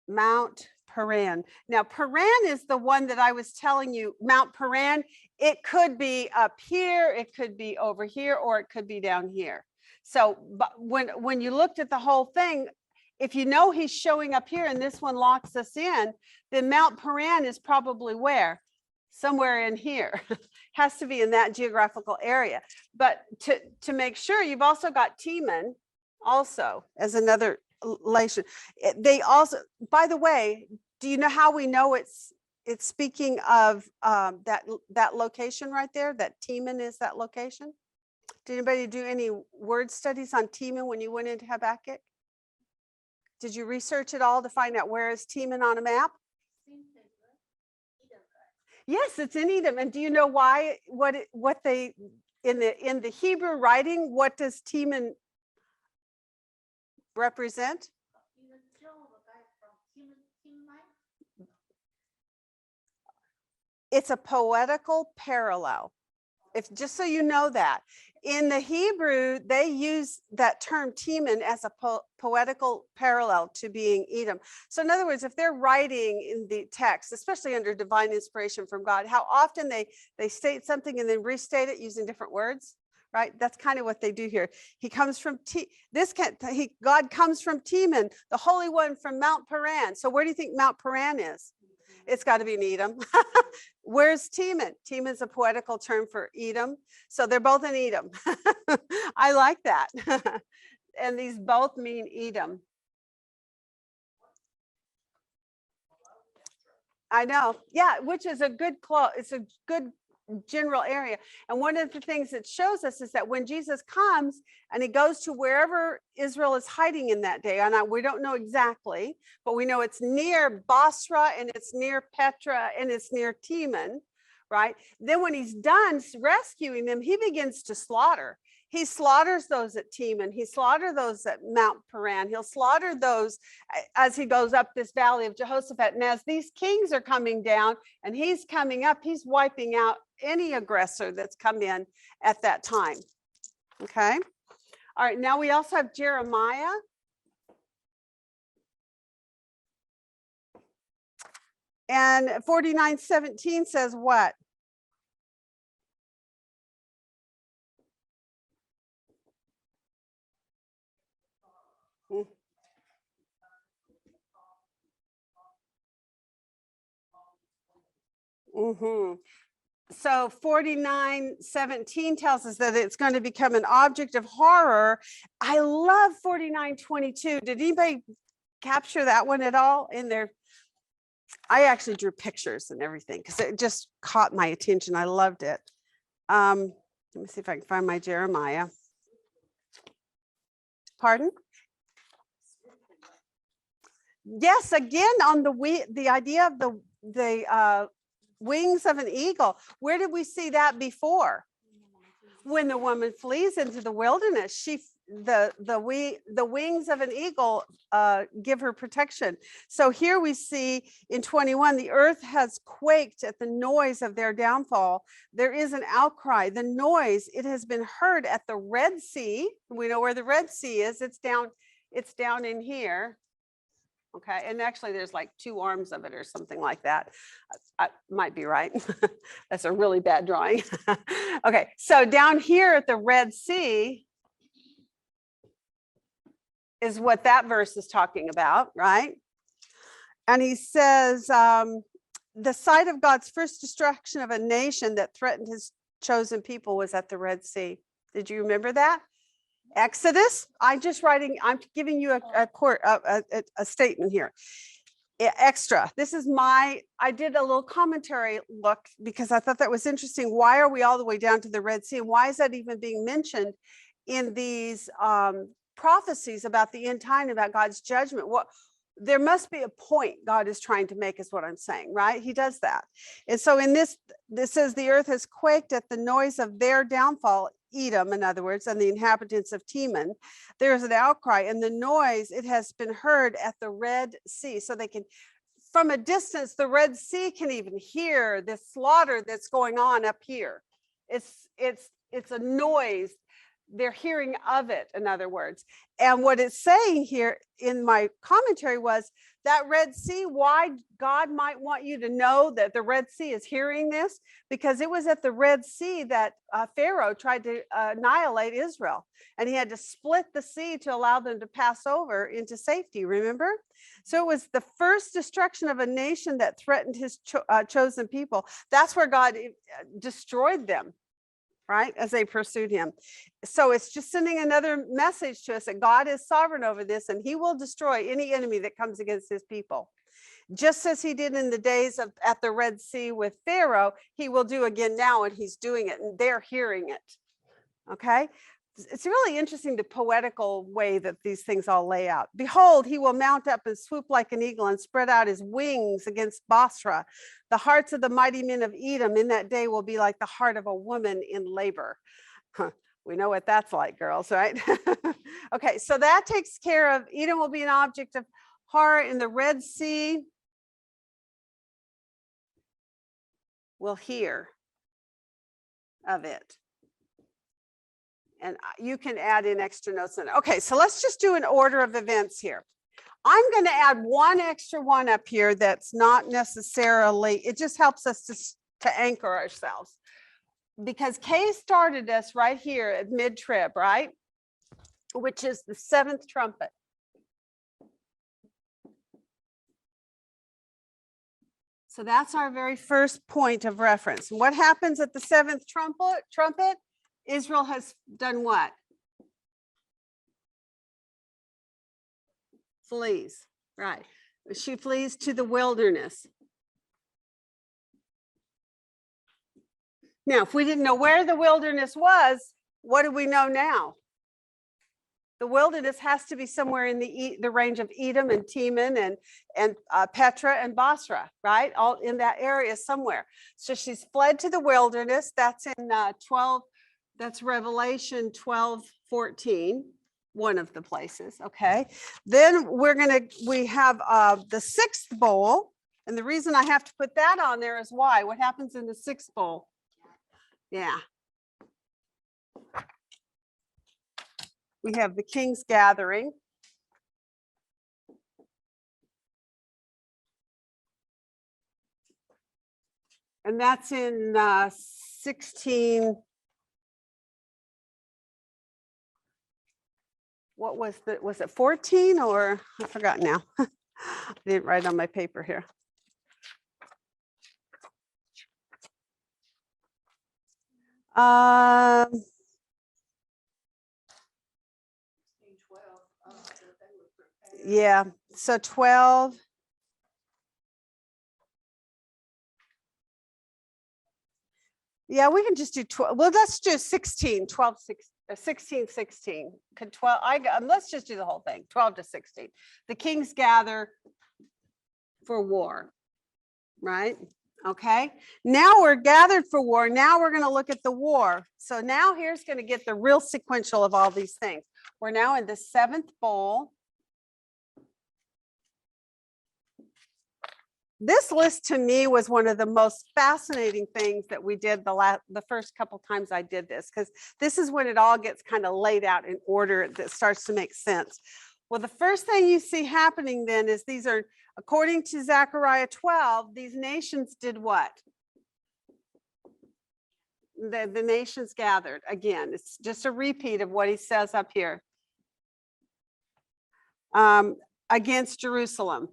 Mount Paran. Now, Paran is the one that I was telling you, Mount Paran. It could be up here, it could be over here, or it could be down here. So but when you looked at the whole thing, if you know he's showing up here and this one locks us in, then Mount Paran is probably where? Somewhere in here. Has to be in that geographical area. But to make sure, you've also got 𝐷 also as another relation. They also, by the way, do you know how we know it's speaking of that location right there? That 𝐷 is that location? Did anybody do any word studies on 𝐷 when you went into Habakkuk? Did you research it all to find out where is 𝐷 on a map? Yes, it's in Edom. And do you know why? What they in the Hebrew writing? What does 𝐷 represent? It's a poetical parallel. If just so you know that In the Hebrew, they use that term Teman as a poetical parallel to being Edom. So in other words, if they're writing in the text, especially under divine inspiration from God, how often they state something and then restate it using different words, right? That's kind of what they do here. He comes from God comes from Teman, the Holy One from Mount Paran. So where do you think Mount Paran is? It's got to be in Edom. Where's Teman? Teman's a poetical term for Edom. So they're both in Edom. I like that. And these both mean Edom. I know. Yeah, which is a good it's a good general area. And one of the things it shows us is that when Jesus comes and he goes to wherever Israel is hiding in that day, and we don't know exactly, but we know it's near Basra and it's near Petra and it's near Teman, right? Then when he's done rescuing them, he begins to slaughter. He slaughters those at Teman. He slaughters those at Mount Paran. He'll slaughter those as he goes up this valley of Jehoshaphat. And as these kings are coming down and he's coming up, he's wiping out any aggressor that's come in at that time. Okay. All right. Now we also have Jeremiah. And 49:17 says what? Mm-hmm. So 49:17 tells us that it's going to become an object of horror. I love 49:22. Did anybody capture that one at all in there? I actually drew pictures and everything because it just caught my attention. I loved it. Let me see if I can find my Jeremiah. Pardon? Yes, again on the idea of the wings of an eagle. Where did we see that before? When the woman flees into the wilderness, the wings of an eagle give her protection. So here we see in 21, the earth has quaked at the noise of their downfall. There is an outcry. The noise, it has been heard at the Red Sea. We know where the Red Sea is. It's down in here. Okay, and actually there's like 2 arms of it or something like that. I might be right. That's a really bad drawing. Okay, so down here at the Red Sea is what that verse is talking about, right? And he says, the site of God's first destruction of a nation that threatened his chosen people was at the Red Sea. Did you remember that? Exodus. I'm giving you a statement here. Extra. This is I did a little commentary look because I thought that was interesting. Why are we all the way down to the Red Sea? And why is that even being mentioned in these prophecies about the end time, about God's judgment? There must be a point God is trying to make, is what I'm saying, right? He does that. And so in this says the earth has quaked at the noise of their downfall, Edom, in other words, and the inhabitants of Teman. There's an outcry, and the noise, it has been heard at the Red Sea. So they can, from a distance, the Red Sea can even hear the slaughter that's going on up here. It's a noise. They're hearing of it, in other words. And what it's saying here in my commentary was that Red Sea, why God might want you to know that the Red Sea is hearing this, because it was at the Red Sea that Pharaoh tried to annihilate Israel. And he had to split the sea to allow them to pass over into safety, remember? So it was the first destruction of a nation that threatened his chosen people. That's where God destroyed them, right, as they pursued him. So it's just sending another message to us that God is sovereign over this, and he will destroy any enemy that comes against his people. Just as he did in the days at the Red Sea with Pharaoh, he will do again now, and he's doing it, and they're hearing it. Okay. It's really interesting, the poetical way that these things all lay out. Behold, he will mount up and swoop like an eagle and spread out his wings against Basra. The hearts of the mighty men of Edom in that day will be like the heart of a woman in labor. We know what that's like, girls, right? Okay, so that takes care of Edom will be an object of horror in the Red Sea. We'll hear of it. And you can add in extra notes in. Okay, so let's just do an order of events here. I'm going to add one extra one up here that's not necessarily, it just helps us to anchor ourselves. Because Kay started us right here at mid-trib, right? Which is the 7th trumpet. So that's our very first point of reference. What happens at the 7th trumpet? Israel has done what? Flees, right. She flees to the wilderness. Now, if we didn't know where the wilderness was, what do we know now? The wilderness has to be somewhere in the range of Edom and Teman and Petra and Basra, right? All in that area somewhere. So she's fled to the wilderness. That's in 12, that's Revelation 12:14, one of the places, okay? Then we have the 6th bowl. And the reason I have to put that on there is why? What happens in the 6th bowl? Yeah. We have the king's gathering. And that's in 16. What was it 14 or I forgot now. I didn't write on my paper here. Yeah, so 12. Yeah, we can just do 12. Well, let's do 16, 12, 16, 16. Could 12, let's just do the whole thing, 12 to 16. The kings gather for war, right? Okay, now we're gathered for war. Now we're going to look at the war. So now here's going to get the real sequential of all these things. We're now in the 7th bowl. This list to me was one of the most fascinating things that we did the first couple times I did this, because this is when it all gets kind of laid out in order that starts to make sense. Well, the first thing you see happening then is these are, according to Zechariah 12, these nations did what? The nations gathered. Again, it's just a repeat of what he says up here. Against Jerusalem.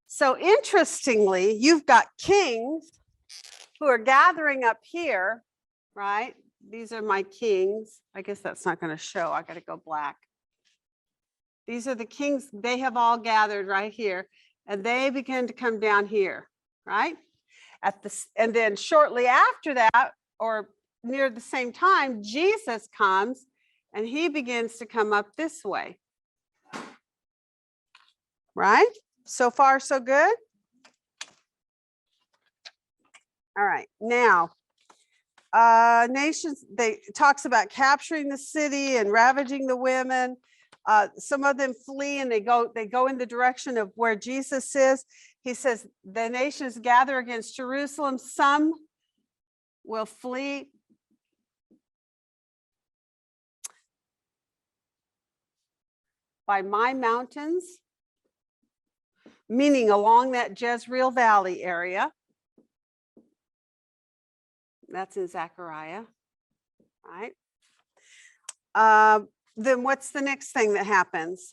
So interestingly, you've got kings who are gathering up here, right? These are my kings. I guess that's not going to show. I got to go black. These are the kings. They have all gathered right here, and they begin to come down here, right? And then shortly after that, or near the same time, Jesus comes, and he begins to come up this way, right? So far, so good? All right, now, nations, talks about capturing the city and ravaging the women. Some of them flee and they go in the direction of where Jesus is. He says, the nations gather against Jerusalem. Some will flee. By my mountains, meaning along that Jezreel Valley area. That's in Zechariah, right? Then what's the next thing that happens?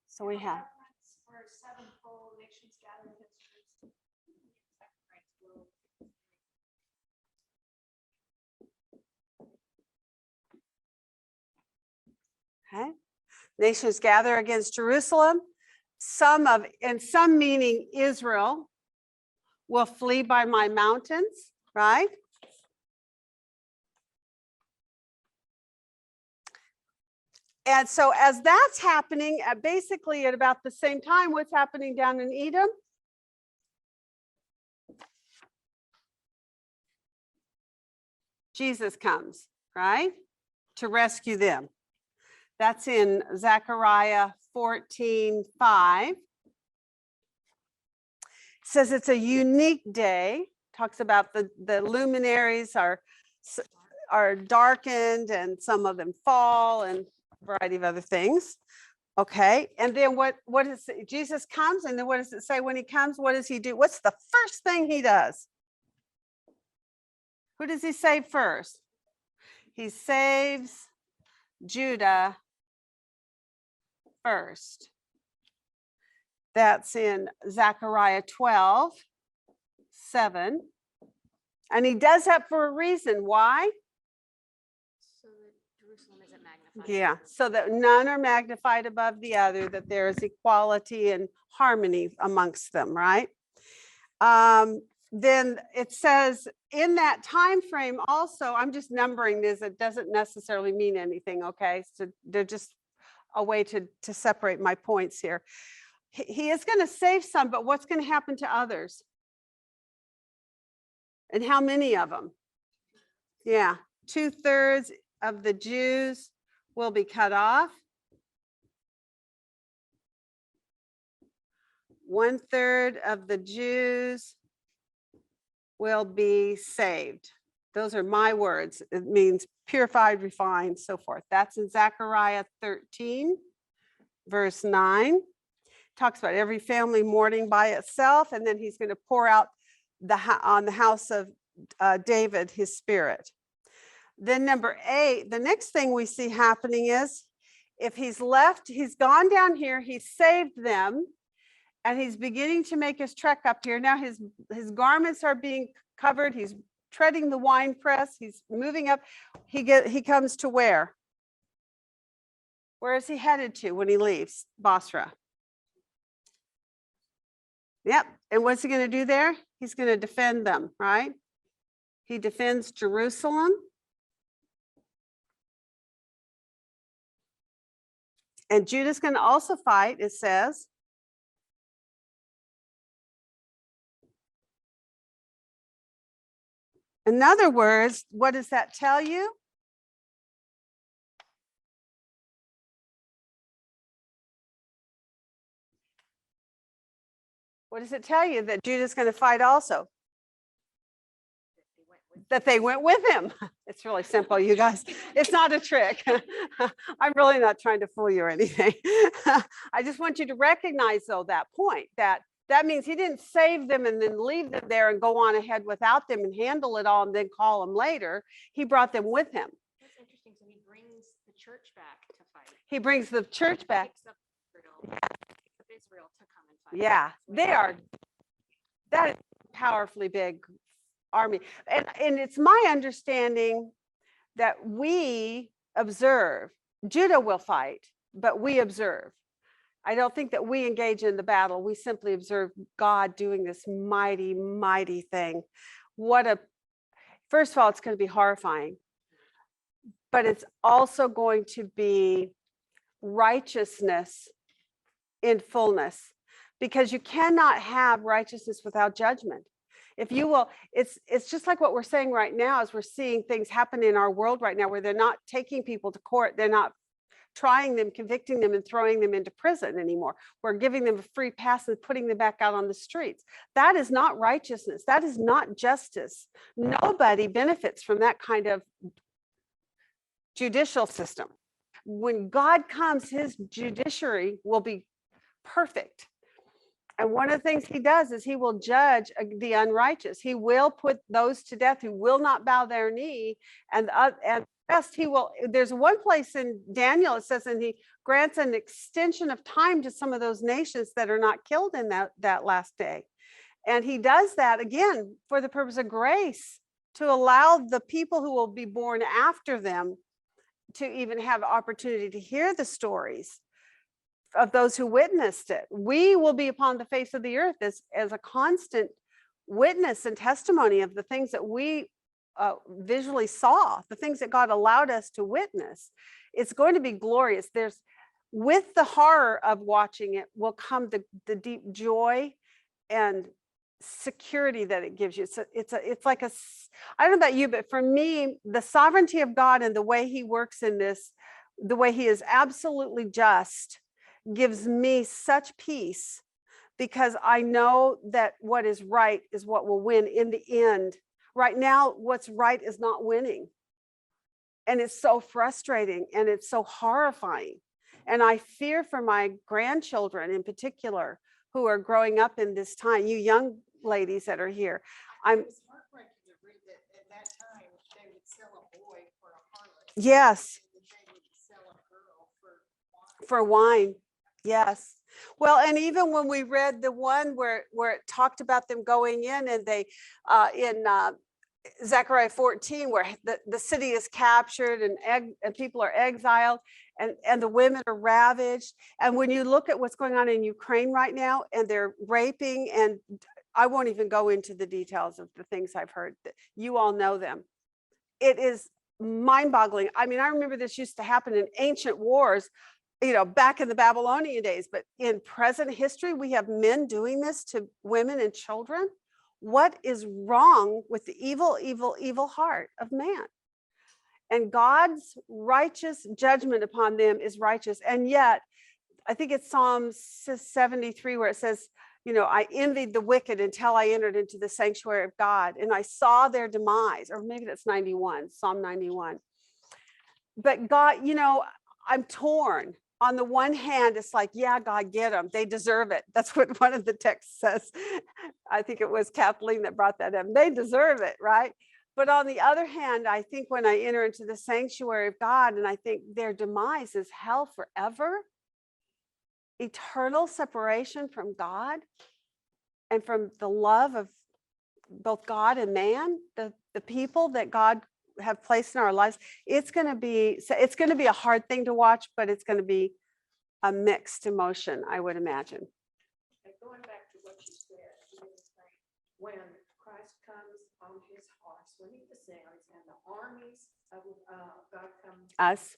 So we have. Okay. Nations gather against Jerusalem. Some meaning Israel will flee by my mountains, right? And so as that's happening, basically at about the same time, what's happening down in Edom? Jesus comes, right? To rescue them. That's in Zechariah 14:5. says it's a unique day. Talks about the luminaries are darkened and some of them fall and a variety of other things. Okay, and then what is it? Jesus comes, and then what does it say when he comes? What does he do? What's the first thing he does? Who does he save first? He saves Judah first. That's in Zechariah 12:7. And he does that for a reason. Why? So that Jerusalem isn't magnified. Yeah, so that none are magnified above the other, that there is equality and harmony amongst them, right? Then it says in that time frame also, I'm just numbering this, it doesn't necessarily mean anything, okay? So they're just a way to separate my points here. He is going to save some, but what's going to happen to others? And how many of them? Yeah, 2/3 of the Jews will be cut off. 1/3 of the Jews will be saved. Those are my words. It means purified, refined, so forth. That's in Zechariah 13:9. Talks about every family mourning by itself, and then he's going to pour out on the house of David his spirit. Then number 8, the next thing we see happening is if he's left, he's gone down here, he's saved them, and he's beginning to make his trek up here. Now his garments are being covered. He's treading the wine press. He's moving up. He comes to where? Where is he headed to when he leaves Basra? Yep. And what's he going to do there? He's going to defend them, right? He defends Jerusalem. And Judah's going to also fight, it says. In other words, what does that tell you? What does it tell you? That Judah's going to fight also? That they went with him. It's really simple, you guys. It's not a trick. I'm really not trying to fool you or anything. I just want you to recognize, though, that point, that means he didn't save them and then leave them there and go on ahead without them and handle it all and then call them later. He brought them with him. That's interesting. So he brings the church back to fight. He brings the church back. Israel to come and fight. Yeah, they are. That is a powerfully big army. And it's my understanding that we observe. Judah will fight, but we observe. I don't think that we engage in the battle. We simply observe God doing this mighty, mighty thing. First of all, it's going to be horrifying, but it's also going to be righteousness in fullness, because you cannot have righteousness without judgment. If you will, it's just like what we're saying right now, as we're seeing things happen in our world right now, where they're not taking people to court, they're not trying them, convicting them, and throwing them into prison anymore. We're giving them a free pass and putting them back out on the streets. That is not righteousness. That is not justice. Nobody benefits from that kind of judicial system. When God comes, his judiciary will be perfect. And one of the things he does is he will judge the unrighteous. He will put those to death who will not bow their knee, and rest he will. There's one place in Daniel, it says, and he grants an extension of time to some of those nations that are not killed in that last day. And he does that again for the purpose of grace, to allow the people who will be born after them to even have opportunity to hear the stories of those who witnessed it. We will be upon the face of the earth as a constant witness and testimony of the things that we visually saw, the things that God allowed us to witness. It's going to be glorious. With the horror of watching it will come the deep joy and security that it gives you. It's like I don't know about you, but for me, the sovereignty of God and the way he works in this, the way he is absolutely just, gives me such peace, because I know that what is right is what will win in the end. Right now, what's right is not winning. And it's so frustrating and it's so horrifying. And I fear for my grandchildren in particular who are growing up in this time, you young ladies that are here. I'm It was heartbreaking to read that at that time, they would sell a boy for a harlot. Yes, And they would sell a girl for wine. for wine. Yes. Well, and even when we read the one where it talked about them going in and they in Zechariah 14, where the city is captured and people are exiled and the women are ravaged. And when you look at what's going on in Ukraine right now, and they're raping, and I won't even go into the details of the things I've heard. You all know them. It is mind-boggling. I mean, I remember this used to happen in ancient wars, you know, back in the Babylonian days, but in present history, we have men doing this to women and children. What is wrong with the evil, evil, evil heart of man? And God's righteous judgment upon them is righteous. And yet, I think it's Psalm 73 where it says, you know, I envied the wicked until I entered into the sanctuary of God and I saw their demise, or maybe that's 91, Psalm 91. But God, you know, I'm torn. On the one hand, it's like, yeah, God, get them. They deserve it. That's what one of the texts says. I think it was Kathleen that brought that up. They deserve it, right? But on the other hand, I think when I enter into the sanctuary of God, and I think their demise is hell forever, eternal separation from God and from the love of both God and man, the people that God have placed in our lives, it's going to be a hard thing to watch, but it's going to be a mixed emotion, I would imagine. And going back to what you said, when Christ comes on his horse, when he descends, and the armies of God come Us.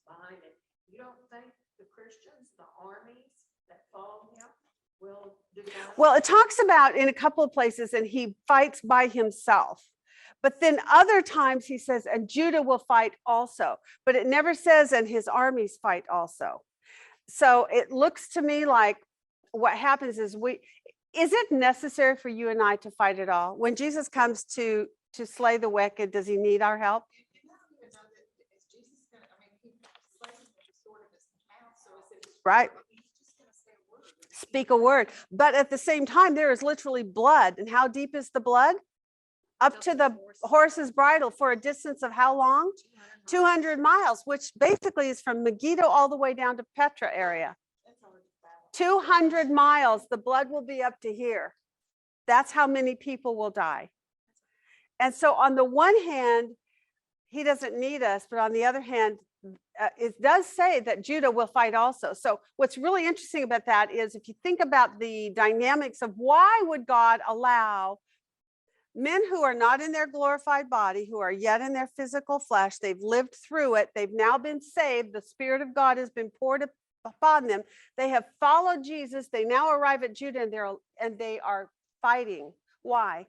behind it, you don't think the Christians, the armies that follow him, will do that? Well, it talks about in a couple of places, and he fights by himself. But then other times he says, and Judah will fight also. But it never says, and his armies fight also. So it looks to me like what happens is is it necessary for you and I to fight it all? When Jesus comes to slay the wicked, does he need our help? You don't even know that is Jesus gonna, I mean, he slays with the sword of his mouth, so is it? Right. He's just gonna say a word. Speak a word. But at the same time, there is literally blood. And how deep is the blood? Up to the horse's bridle for a distance of how long? 200 miles, which basically is from Megiddo all the way down to Petra area. 200 miles, the blood will be up to here. That's how many people will die. And so on the one hand, he doesn't need us, but on the other hand, it does say that Judah will fight also. So what's really interesting about that is if you think about the dynamics of why would God allow men who are not in their glorified body, who are yet in their physical flesh, they've lived through it, they've now been saved, the Spirit of God has been poured upon them, they have followed Jesus, they now arrive at Judah and they are fighting. Why?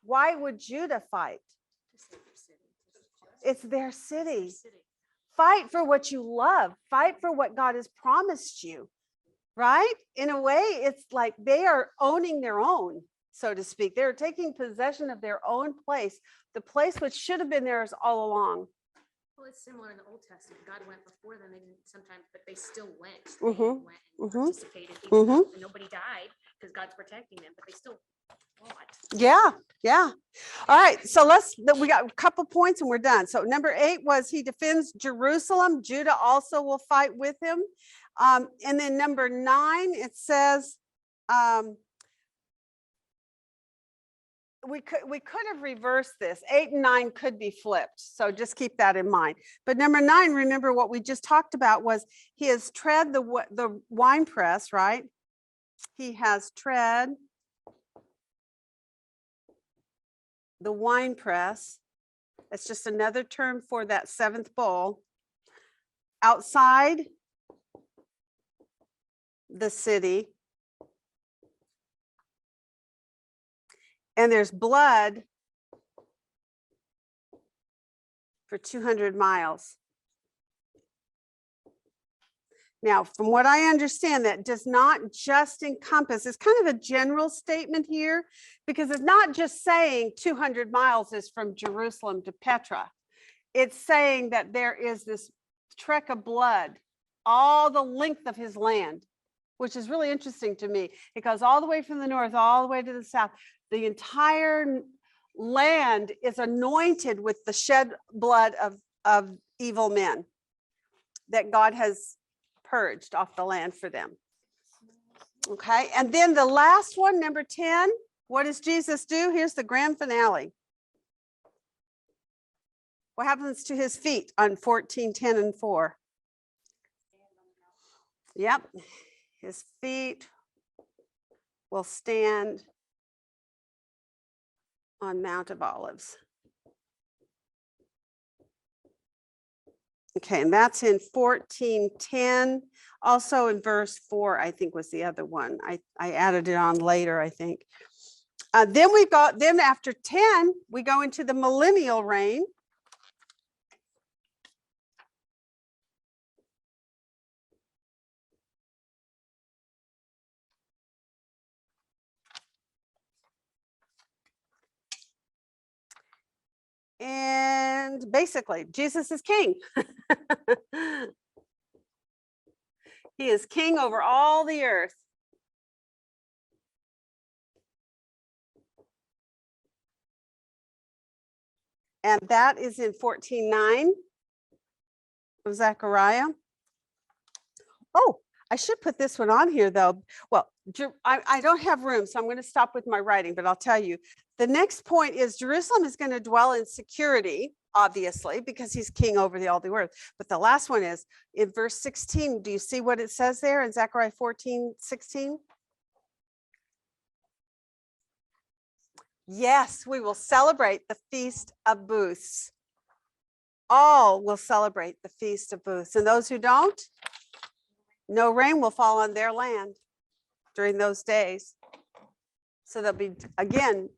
Why would Judah fight? It's their city. Fight for what you love. Fight for what God has promised you, right? In a way, it's like they are owning their own, so to speak. They're taking possession of their own place, the place which should have been theirs all along. Well, it's similar in the Old Testament. God went before them. They didn't sometimes, but they still went. Mhm. They went and Mhm. participated. Even though nobody died because God's protecting them, but they still fought. Yeah, yeah. All right, so we got a couple points and we're done. So number 8 was he defends Jerusalem. Judah also will fight with him. And then number 9, it says, we could have reversed this. 8 and 9 could be flipped. So just keep that in mind. But number 9, remember what we just talked about was he has tread the wine press, right? He has tread the wine press. It's just another term for that 7th bowl outside the city. And there's blood for 200 miles. Now, from what I understand, that does not just encompass, it's kind of a general statement here, because it's not just saying 200 miles is from Jerusalem to Petra. It's saying that there is this trek of blood all the length of his land, which is really interesting to me. It goes all the way from the north, all the way to the south. The entire land is anointed with the shed blood of evil men that God has purged off the land for them. Okay, and then the last one, number 10, what does Jesus do? Here's the grand finale. What happens to his feet on 14:10-4? Yep, his feet will stand on Mount of Olives. Okay, and that's in 14:10. Also in verse 4, I think was the other one. I added it on later, I think. Then after 10, we go into the millennial reign. And basically, Jesus is king. He is king over all the earth. And that is in 14:9 of Zechariah. Oh, I should put this one on here though. Well, I don't have room, so I'm going to stop with my writing, but I'll tell you. The next point is Jerusalem is going to dwell in security, obviously, because he's king over all the earth. But the last one is in verse 16. Do you see what it says there in Zechariah 14:16? Yes, we will celebrate the Feast of Booths. All will celebrate the Feast of Booths. And those who don't, no rain will fall on their land during those days. So there'll be, again,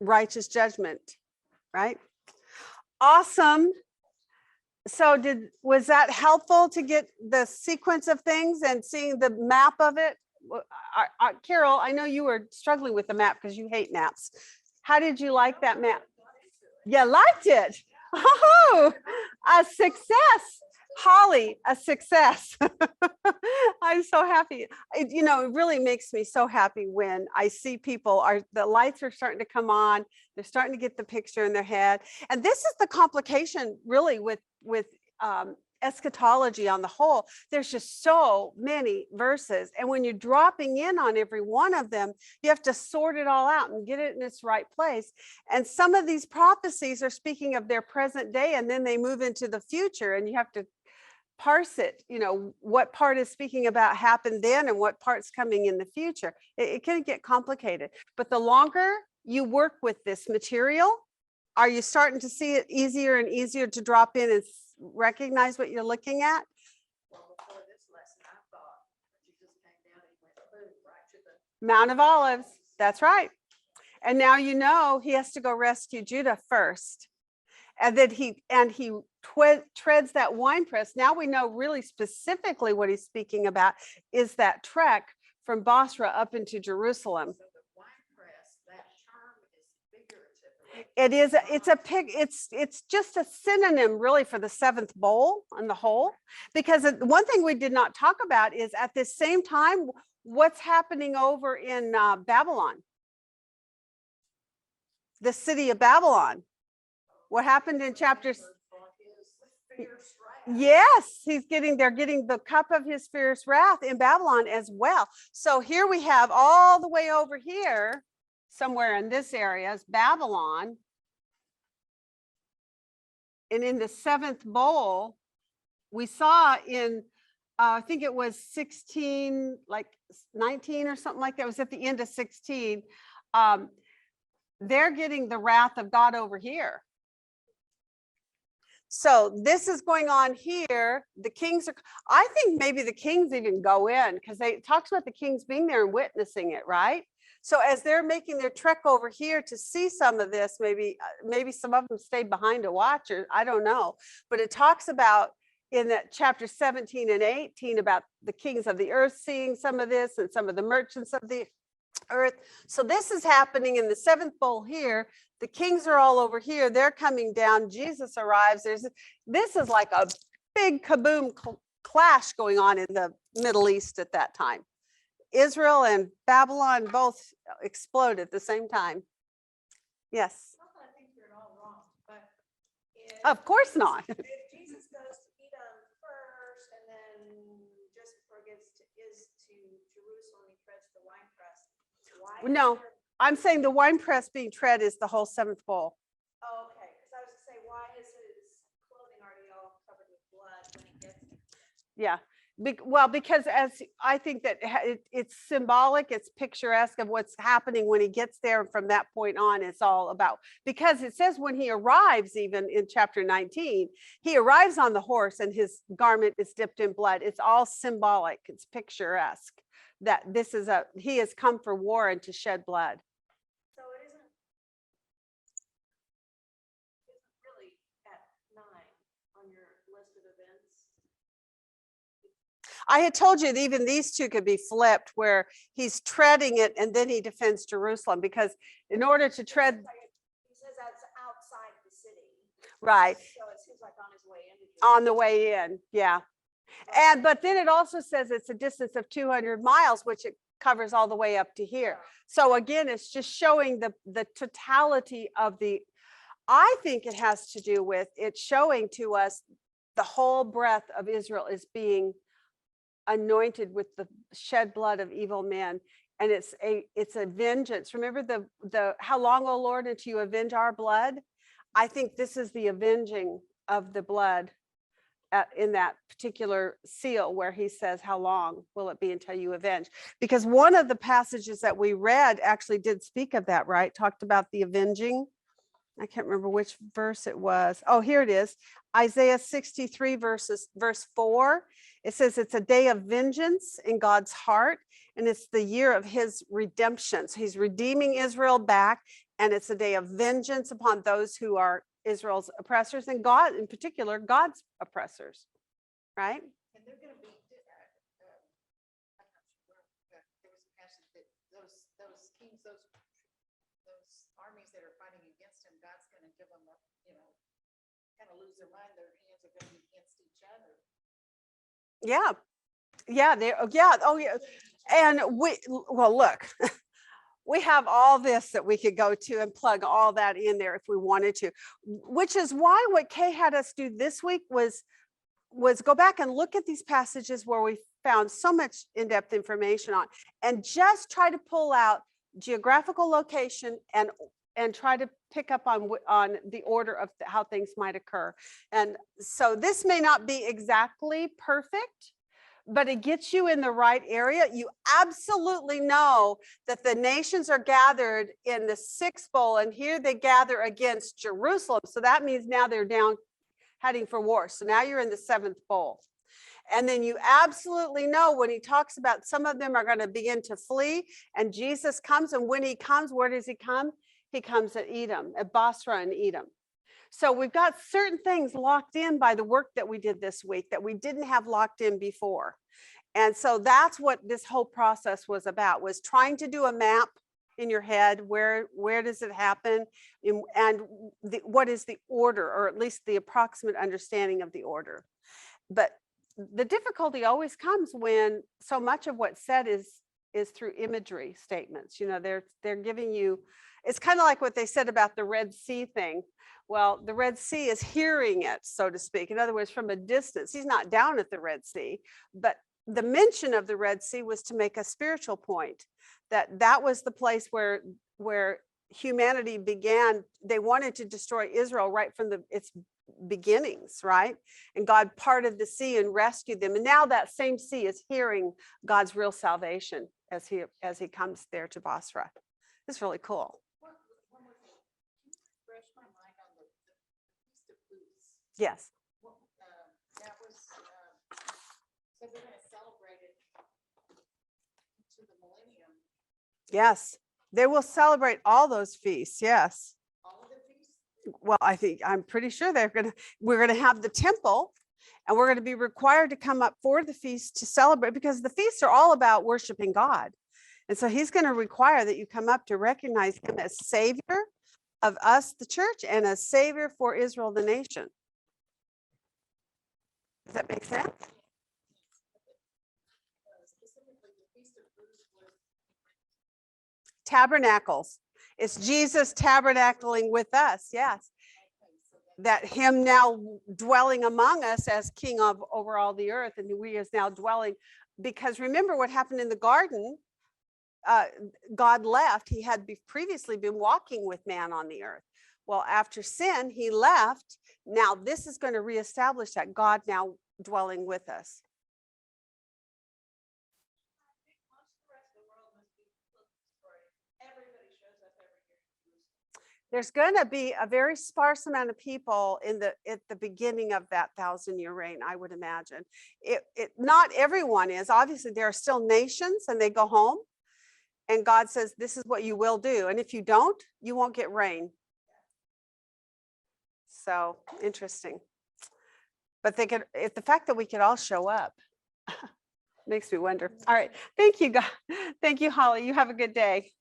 righteous judgment, right? Awesome. So was that helpful to get the sequence of things and seeing the map of it? Carol, I know you were struggling with the map because you hate maps. How did you like that map? You liked it. Oh, a success. Holly, a success. I'm so happy. It really makes me so happy when I see people the lights are starting to come on. They're starting to get the picture in their head. And this is the complication really with eschatology on the whole. There's just so many verses. And when you're dropping in on every one of them, you have to sort it all out and get it in its right place. And some of these prophecies are speaking of their present day, and then they move into the future, and you have to parse it, what part is speaking about happened then and what part's coming in the future. It can get complicated, but the longer you work with this material, are you starting to see it easier and easier to drop in and recognize what you're looking at? Well, before this lesson, I thought Jesus came down and went boom, right to the Mount of Olives. That's right. And now he has to go rescue Judah first. And then he treads that winepress. Now we know really specifically what he's speaking about is that trek from Basra up into Jerusalem. So the winepress, that term is figurative. It's just a synonym really for the seventh bowl on the whole, because one thing we did not talk about is at the same time, what's happening over in Babylon, the city of Babylon. What happened in chapters? Yes, they're getting the cup of his fierce wrath in Babylon as well. So here we have all the way over here, somewhere in this area is Babylon. And in the seventh bowl, we saw in, I think it was 16, like 19 or something like that. It was at the end of 16. They're getting the wrath of God over here. So this is going on here. The kings I think maybe the kings even go in because it talks about the kings being there and witnessing it, right? So as they're making their trek over here to see some of this, maybe some of them stayed behind to watch, or I don't know. But it talks about in that chapter 17 and 18 about the kings of the earth seeing some of this and some of the merchants of the earth. So this is happening in the seventh bowl here. The kings are all over here. They're coming down. Jesus arrives. This is like a big kaboom clash going on in the Middle East at that time. Israel and Babylon both explode at the same time. Yes. Not that I think you're all wrong, but. Of course not. If Jesus goes to Edom first and then just before he gets to Jerusalem, he treads the winepress. Why? No. is there- I'm saying the winepress being tread is the whole seventh bowl. Oh, okay, because I was gonna say, why is his clothing already all covered with blood when he gets there? Yeah. Well, because as I think that it's symbolic, it's picturesque of what's happening when he gets there. From that point on, it's all about, because it says when he arrives, even in chapter 19, he arrives on the horse and his garment is dipped in blood. It's all symbolic. It's picturesque that he has come for war and to shed blood. So it isn't really at 9 on your list of events. I had told you that even these two could be flipped, where he's treading it and then he defends Jerusalem, because in order to tread, He says that's outside the city. right, So it seems like on his way into. on the way in, yeah. But then it also says it's a distance of 200 miles, which it covers all the way up to here. So again, it's just showing the totality of I think it has to do with it showing to us the whole breadth of Israel is being anointed with the shed blood of evil men. And it's a vengeance. Remember the how long, O Lord, until you avenge our blood? I think this is the avenging of the blood in that particular seal, where he says, how long will it be until you avenge? Because one of the passages that we read actually did speak of that, right? Talked about the avenging. I can't remember which verse it was. Oh, here it is. Isaiah 63 verse 4. It says it's a day of vengeance in God's heart, and it's the year of his redemption. So he's redeeming Israel back, and it's a day of vengeance upon those who are Israel's oppressors, and God in particular, God's oppressors, right? And they're gonna be, I'm not sure, but there was a passage that those kings, those armies that are fighting against him, God's gonna give them, kind of lose their mind, their hands are gonna be against each other. Yeah. Oh yeah. And look, we have all this that we could go to and plug all that in there if we wanted to, which is why what Kay had us do this week was go back and look at these passages where we found so much in-depth information on, and just try to pull out geographical location and try to pick up on the order of how things might occur. And so this may not be exactly perfect, but it gets you in the right area. You absolutely know that the nations are gathered in the sixth bowl, and here they gather against Jerusalem. So that means now they're down heading for war. So now you're in the seventh bowl. And then you absolutely know when he talks about some of them are going to begin to flee, and Jesus comes. And when he comes, where does he come? He comes at Edom, at Basra and Edom. So we've got certain things locked in by the work that we did this week that we didn't have locked in before. And so that's what this whole process was about, was trying to do a map in your head. Where does it happen? And what is the order, or at least the approximate understanding of the order. But the difficulty always comes when so much of what's said is through imagery statements. They're giving you, it's kind of like what they said about the Red Sea thing. Well, the Red Sea is hearing it, so to speak. In other words, from a distance. He's not down at the Red Sea, but the mention of the Red Sea was to make a spiritual point, that was the place where humanity began. They wanted to destroy Israel right from its beginnings, right? And God parted the sea and rescued them. And now that same sea is hearing God's real salvation as he comes there to Basra. It's really cool. One more thing, can you refresh my mind on the Feast of Booths? Yes. That was, so they're gonna celebrate it to the millennium, Yes. They will celebrate all those feasts. Yes. all of the feasts? Well, I'm pretty sure we're going to have the temple, And we're going to be required to come up for the feast to celebrate, because the feasts are all about worshiping God. And so he's going to require that you come up to recognize him as Savior of us, the church, and as Savior for Israel, the nation. Does that make sense? Tabernacles. It's Jesus tabernacling with us. Yes. That him now dwelling among us as king of over all the earth, and we is now dwelling, because remember what happened in the garden. God left. He had previously been walking with man on the earth. Well, after sin, he left. Now this is going to reestablish that God now dwelling with us. There's going to be a very sparse amount of people at the beginning of that 1,000-year reign, I would imagine. Not everyone is. Obviously, there are still nations, and they go home. And God says, this is what you will do. And if you don't, you won't get rain. So interesting. But if the fact that we could all show up makes me wonder. All right. Thank you, God. Thank you, Holly. You have a good day.